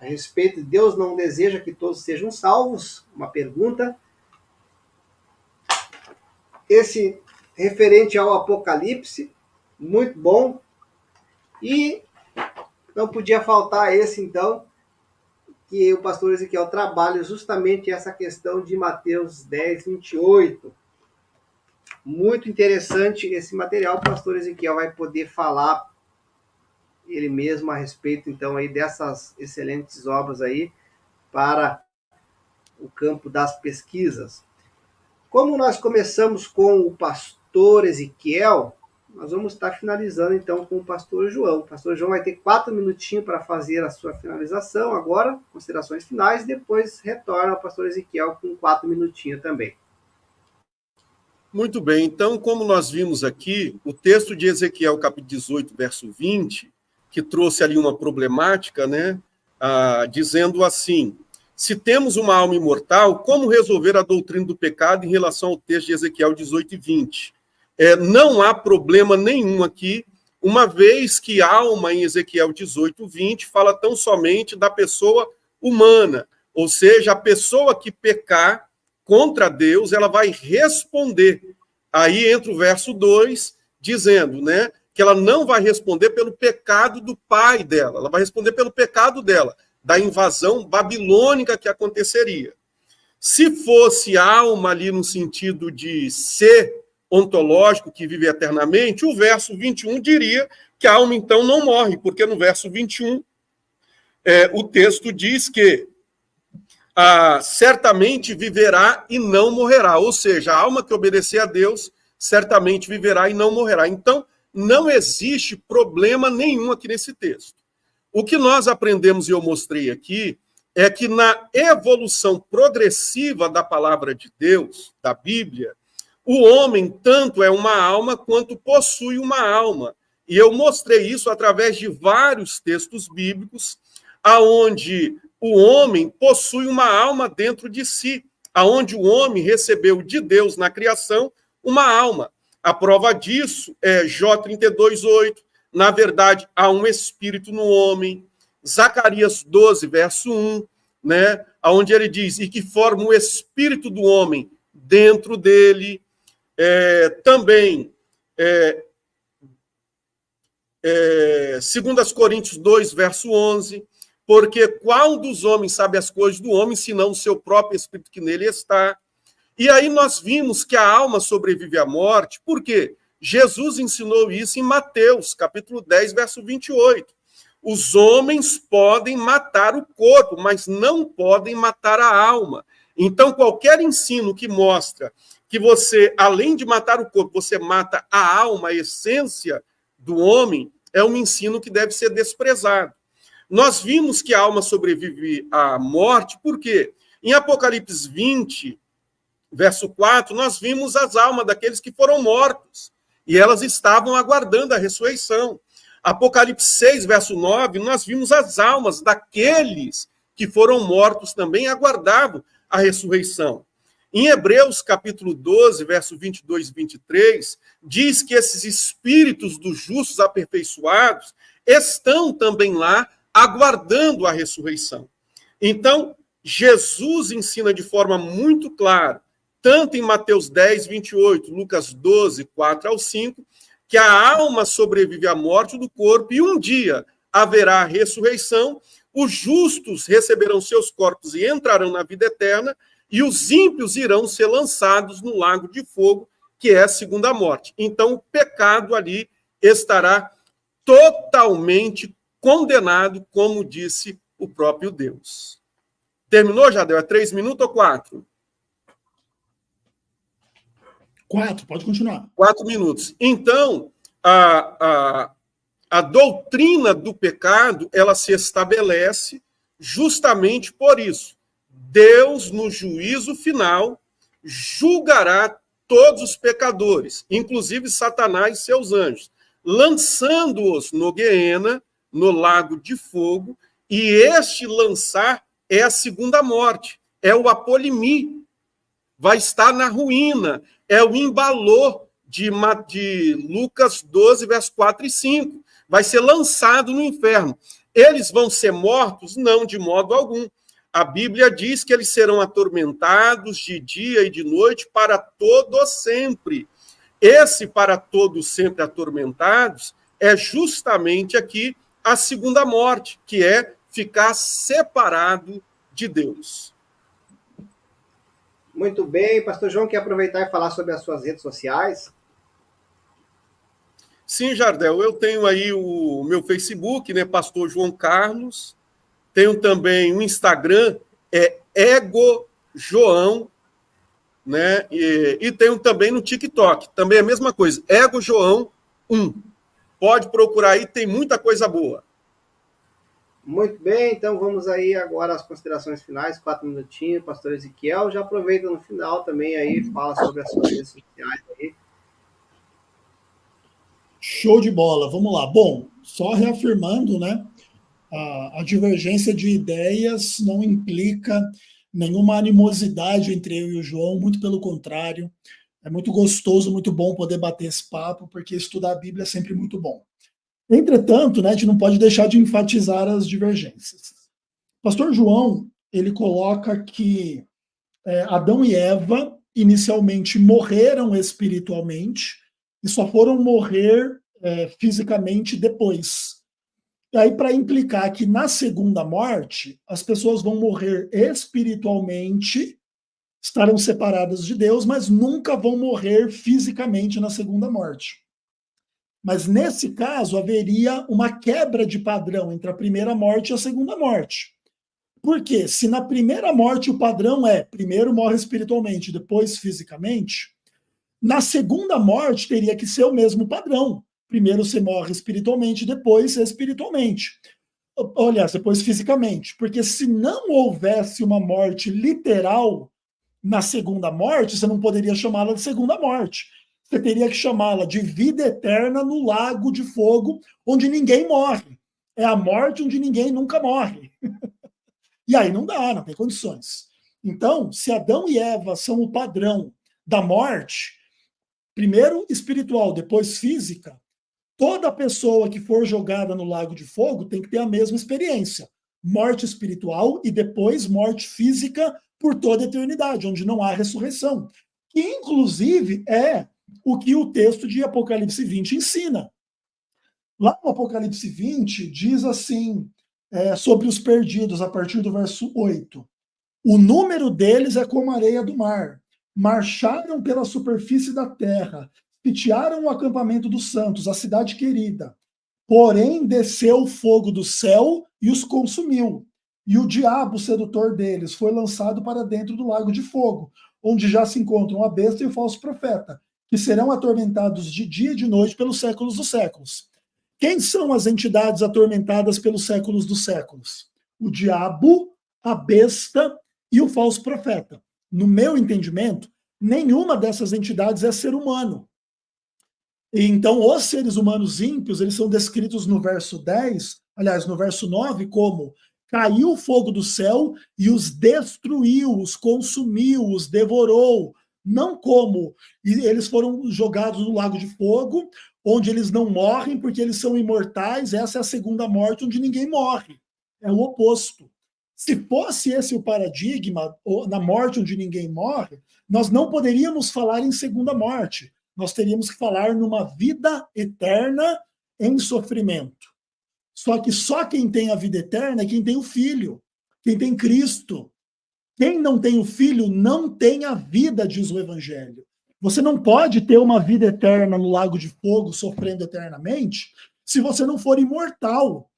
a respeito de Deus não deseja que todos sejam salvos, uma pergunta. Esse referente ao Apocalipse, muito bom. E não podia faltar esse, então, que o pastor Ezequiel trabalha justamente essa questão de Mateus 10, 28. Muito interessante esse material, o pastor Ezequiel vai poder falar ele mesmo a respeito, então, aí dessas excelentes obras aí para o campo das pesquisas. Como nós começamos com o pastor Ezequiel, nós vamos estar finalizando, então, com o pastor João. O pastor João vai ter 4 minutinhos para fazer a sua finalização agora, considerações finais, depois retorna ao pastor Ezequiel com 4 minutinhos também. Muito bem, então, como nós vimos aqui, o texto de Ezequiel, capítulo 18, verso 20, que trouxe ali uma problemática, né, dizendo assim: se temos uma alma imortal, como resolver a doutrina do pecado em relação ao texto de Ezequiel 18 e 20? Não há problema nenhum aqui, uma vez que alma em Ezequiel 18, 20 fala tão somente da pessoa humana, ou seja, a pessoa que pecar contra Deus, ela vai responder. Aí entra o verso 2, dizendo, né, que ela não vai responder pelo pecado do pai dela, ela vai responder pelo pecado dela, da invasão babilônica que aconteceria. Se fosse alma ali no sentido de ser ontológico, que vive eternamente, o verso 21 diria que a alma então não morre, porque no verso 21 o texto diz que certamente viverá e não morrerá. Ou seja, a alma que obedecer a Deus certamente viverá e não morrerá. Então, não existe problema nenhum aqui nesse texto. O que nós aprendemos e eu mostrei aqui é que na evolução progressiva da palavra de Deus, da Bíblia, o homem tanto é uma alma quanto possui uma alma. E eu mostrei isso através de vários textos bíblicos, aonde o homem possui uma alma dentro de si, aonde o homem recebeu de Deus na criação uma alma. A prova disso é Jó 32:8. Na verdade, há um espírito no homem. Zacarias 12, verso 1, né, onde ele diz, e que forma o espírito do homem dentro dele. Também, 2 Coríntios 2, verso 11, porque qual dos homens sabe as coisas do homem, senão o seu próprio espírito que nele está? E aí nós vimos que a alma sobrevive à morte, por quê? Jesus ensinou isso em Mateus, capítulo 10, verso 28. Os homens podem matar o corpo, mas não podem matar a alma. Então, qualquer ensino que mostra que você, além de matar o corpo, você mata a alma, a essência do homem, é um ensino que deve ser desprezado. Nós vimos que a alma sobrevive à morte, por quê? Em Apocalipse 20, verso 4, nós vimos as almas daqueles que foram mortos, e elas estavam aguardando a ressurreição. Apocalipse 6, verso 9, nós vimos as almas daqueles que foram mortos também e aguardavam a ressurreição. Em Hebreus, capítulo 12, verso 22 e 23, diz que esses espíritos dos justos aperfeiçoados estão também lá aguardando a ressurreição. Então, Jesus ensina de forma muito clara, tanto em Mateus 10, 28, Lucas 12, 4 ao 5, que a alma sobrevive à morte do corpo e um dia haverá a ressurreição, os justos receberão seus corpos e entrarão na vida eterna, e os ímpios irão ser lançados no lago de fogo, que é a segunda morte. Então, o pecado ali estará totalmente condenado, como disse o próprio Deus. Terminou, Jadel? É 3 minutos ou 4? 4, pode continuar. 4 minutos. Então, a doutrina do pecado, ela se estabelece justamente por isso. Deus, no juízo final, julgará todos os pecadores, inclusive Satanás e seus anjos, lançando-os no Guiena, no lago de fogo, e este lançar é a segunda morte, é o apolimi, vai estar na ruína, é o embalô de Lucas 12, versos 4 e 5, vai ser lançado no inferno. Eles vão ser mortos? Não, de modo algum. A Bíblia diz que eles serão atormentados de dia e de noite para todo sempre. Esse para todo sempre atormentados é justamente aqui a segunda morte, que é ficar separado de Deus. Muito bem. Pastor João, quer aproveitar e falar sobre as suas redes sociais? Sim, Jardel, eu tenho aí o meu Facebook, né, Pastor João Carlos, tenho também o Instagram, Ego João, né, e tenho também no TikTok, também é a mesma coisa, Ego João 1. Pode procurar aí, tem muita coisa boa. Muito bem, então vamos aí agora às considerações finais, 4 minutinhos, pastor Ezequiel, já aproveita no final também aí, fala sobre as suas redes sociais aí. Show de bola, vamos lá. Bom, só reafirmando, né? A divergência de ideias não implica nenhuma animosidade entre eu e o João, muito pelo contrário. É muito gostoso, muito bom poder bater esse papo, porque estudar a Bíblia é sempre muito bom. Entretanto, né, a gente não pode deixar de enfatizar as divergências. O pastor João, ele coloca que Adão e Eva inicialmente morreram espiritualmente e só foram morrer fisicamente depois. E aí, para implicar que na segunda morte, as pessoas vão morrer espiritualmente, estarão separadas de Deus, mas nunca vão morrer fisicamente na segunda morte. Mas nesse caso, haveria uma quebra de padrão entre a primeira morte e a segunda morte. Por quê? Se na primeira morte o padrão é primeiro morre espiritualmente, depois fisicamente, na segunda morte teria que ser o mesmo padrão. Primeiro você morre espiritualmente, depois espiritualmente. Aliás, depois fisicamente. Porque se não houvesse uma morte literal na segunda morte, você não poderia chamá-la de segunda morte. Você teria que chamá-la de vida eterna no lago de fogo, onde ninguém morre. É a morte onde ninguém nunca morre. E aí não dá, não tem condições. Então, se Adão e Eva são o padrão da morte, primeiro espiritual, depois física, toda pessoa que for jogada no lago de fogo tem que ter a mesma experiência. Morte espiritual e depois morte física por toda a eternidade, onde não há ressurreição. Que, inclusive, é o que o texto de Apocalipse 20 ensina. Lá no Apocalipse 20, diz assim, sobre os perdidos, a partir do verso 8. O número deles é como a areia do mar. Marcharam pela superfície da terra, sitiaram o acampamento dos santos, a cidade querida. Porém, desceu o fogo do céu e os consumiu. E o diabo, sedutor deles, foi lançado para dentro do lago de fogo, onde já se encontram a besta e o falso profeta, que serão atormentados de dia e de noite pelos séculos dos séculos. Quem são as entidades atormentadas pelos séculos dos séculos? O diabo, a besta e o falso profeta. No meu entendimento, nenhuma dessas entidades é ser humano. E então, os seres humanos ímpios, eles são descritos no verso 10, aliás, no verso 9, como caiu o fogo do céu e os destruiu, os consumiu, os devorou. Não como eles foram jogados no lago de fogo, onde eles não morrem porque eles são imortais. Essa é a segunda morte, onde ninguém morre. É o oposto. Se fosse esse o paradigma, na morte onde ninguém morre, nós não poderíamos falar em segunda morte. Nós teríamos que falar numa vida eterna em sofrimento. Só que só quem tem a vida eterna é quem tem o Filho, quem tem Cristo. Quem não tem o Filho não tem a vida, diz o Evangelho. Você não pode ter uma vida eterna no lago de fogo, sofrendo eternamente, se você não for imortal.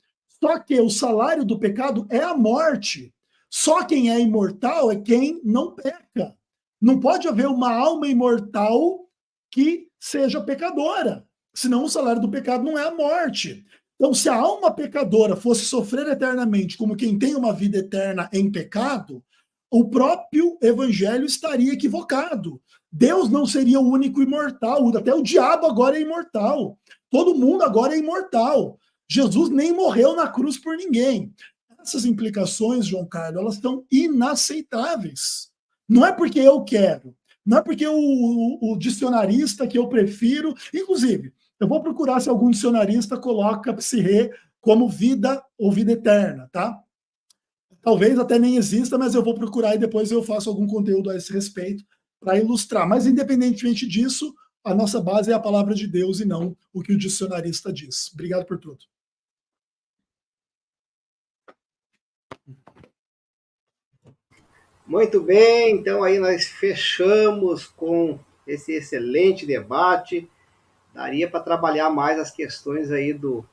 Só que o salário do pecado é a morte. Só quem é imortal é quem não peca. Não pode haver uma alma imortal que seja pecadora. Senão o salário do pecado não é a morte. Então, se a alma pecadora fosse sofrer eternamente como quem tem uma vida eterna em pecado, o próprio evangelho estaria equivocado. Deus não seria o único imortal, até o diabo agora é imortal. Todo mundo agora é imortal. Jesus nem morreu na cruz por ninguém. Essas implicações, João Carlos, elas são inaceitáveis. Não é porque eu quero, não é porque o dicionarista que eu prefiro, inclusive, eu vou procurar se algum dicionarista coloca psirrê como vida ou vida eterna, tá? Talvez até nem exista, mas eu vou procurar e depois eu faço algum conteúdo a esse respeito para ilustrar. Mas, independentemente disso, a nossa base é a palavra de Deus e não o que o dicionarista diz. Obrigado por tudo. Muito bem, então aí nós fechamos com esse excelente debate. Daria para trabalhar mais as questões aí do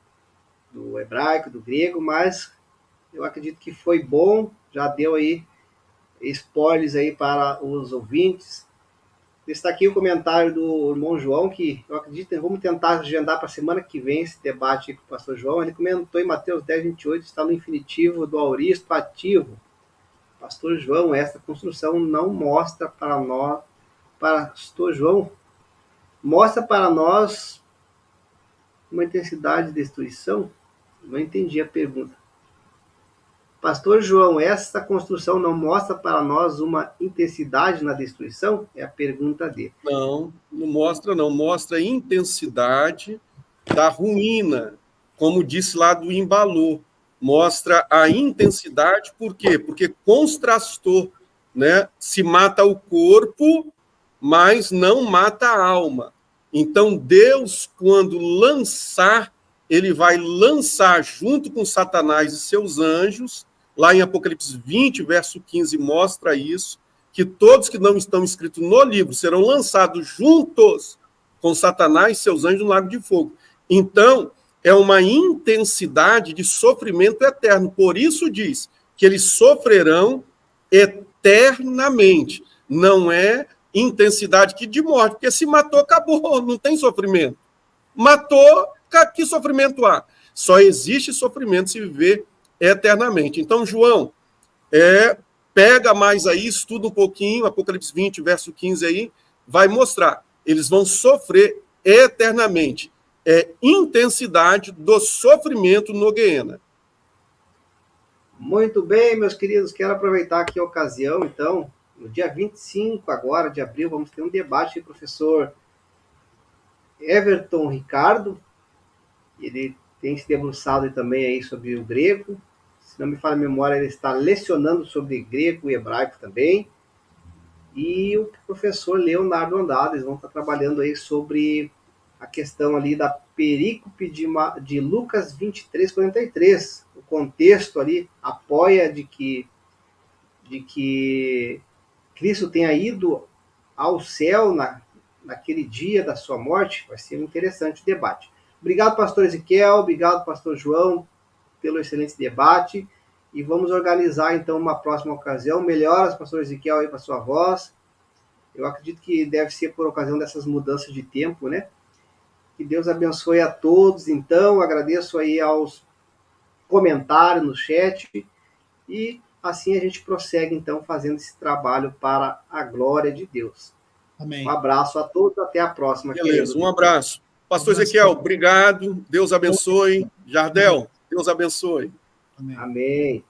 hebraico, do grego, mas eu acredito que foi bom, já deu aí spoilers aí para os ouvintes. Está aqui o comentário do irmão João, que eu acredito, vamos tentar agendar para a semana que vem esse debate com o pastor João. Ele comentou em Mateus 10, 28, está no infinitivo do auristo ativo. Pastor João, essa construção não mostra para nós, pastor João, mostra para nós uma intensidade de destruição? Não entendi a pergunta. Pastor João, essa construção não mostra para nós uma intensidade na destruição? É a pergunta dele. Não, não mostra, não. Mostra a intensidade da ruína, como disse lá do Imbalô. Mostra a intensidade, por quê? Porque contrastou, né? Se mata o corpo, mas não mata a alma. Então, Deus, quando lançar, ele vai lançar junto com Satanás e seus anjos, lá em Apocalipse 20, verso 15, mostra isso, que todos que não estão inscritos no livro serão lançados juntos com Satanás e seus anjos no lago de fogo. Então, é uma intensidade de sofrimento eterno. Por isso diz que eles sofrerão eternamente. Não é intensidade que de morte, porque se matou, acabou, não tem sofrimento. Matou, que sofrimento há? Só existe sofrimento se viver eternamente. Então, João, pega mais aí, estuda um pouquinho, Apocalipse 20, verso 15 aí, vai mostrar. Eles vão sofrer eternamente. É intensidade do sofrimento no Guiena. Muito bem, meus queridos, quero aproveitar aqui a ocasião, então, no dia 25 agora de abril, vamos ter um debate com o professor Everton Ricardo. Ele tem se debruçado também aí sobre o grego. Se não me falha a memória, ele está lecionando sobre grego e hebraico também. E o professor Leonardo Andrade, eles vão estar trabalhando aí sobre a questão ali da perícope de Lucas 23, 43. O contexto ali apoia de que Cristo tenha ido ao céu naquele dia da sua morte. Vai ser um interessante debate. Obrigado, pastor Ezequiel, obrigado, pastor João, pelo excelente debate. E vamos organizar, então, uma próxima ocasião. Melhoras, pastor Ezequiel, aí para sua voz. Eu acredito que deve ser por ocasião dessas mudanças de tempo, né? Que Deus abençoe a todos. Então, agradeço aí aos comentários no chat. E assim a gente prossegue, então, fazendo esse trabalho para a glória de Deus. Amém. Um abraço a todos, até a próxima. Beleza, querido. um abraço. Pastor Ezequiel, obrigado. Deus abençoe. Jardel, Deus abençoe. Amém. Amém.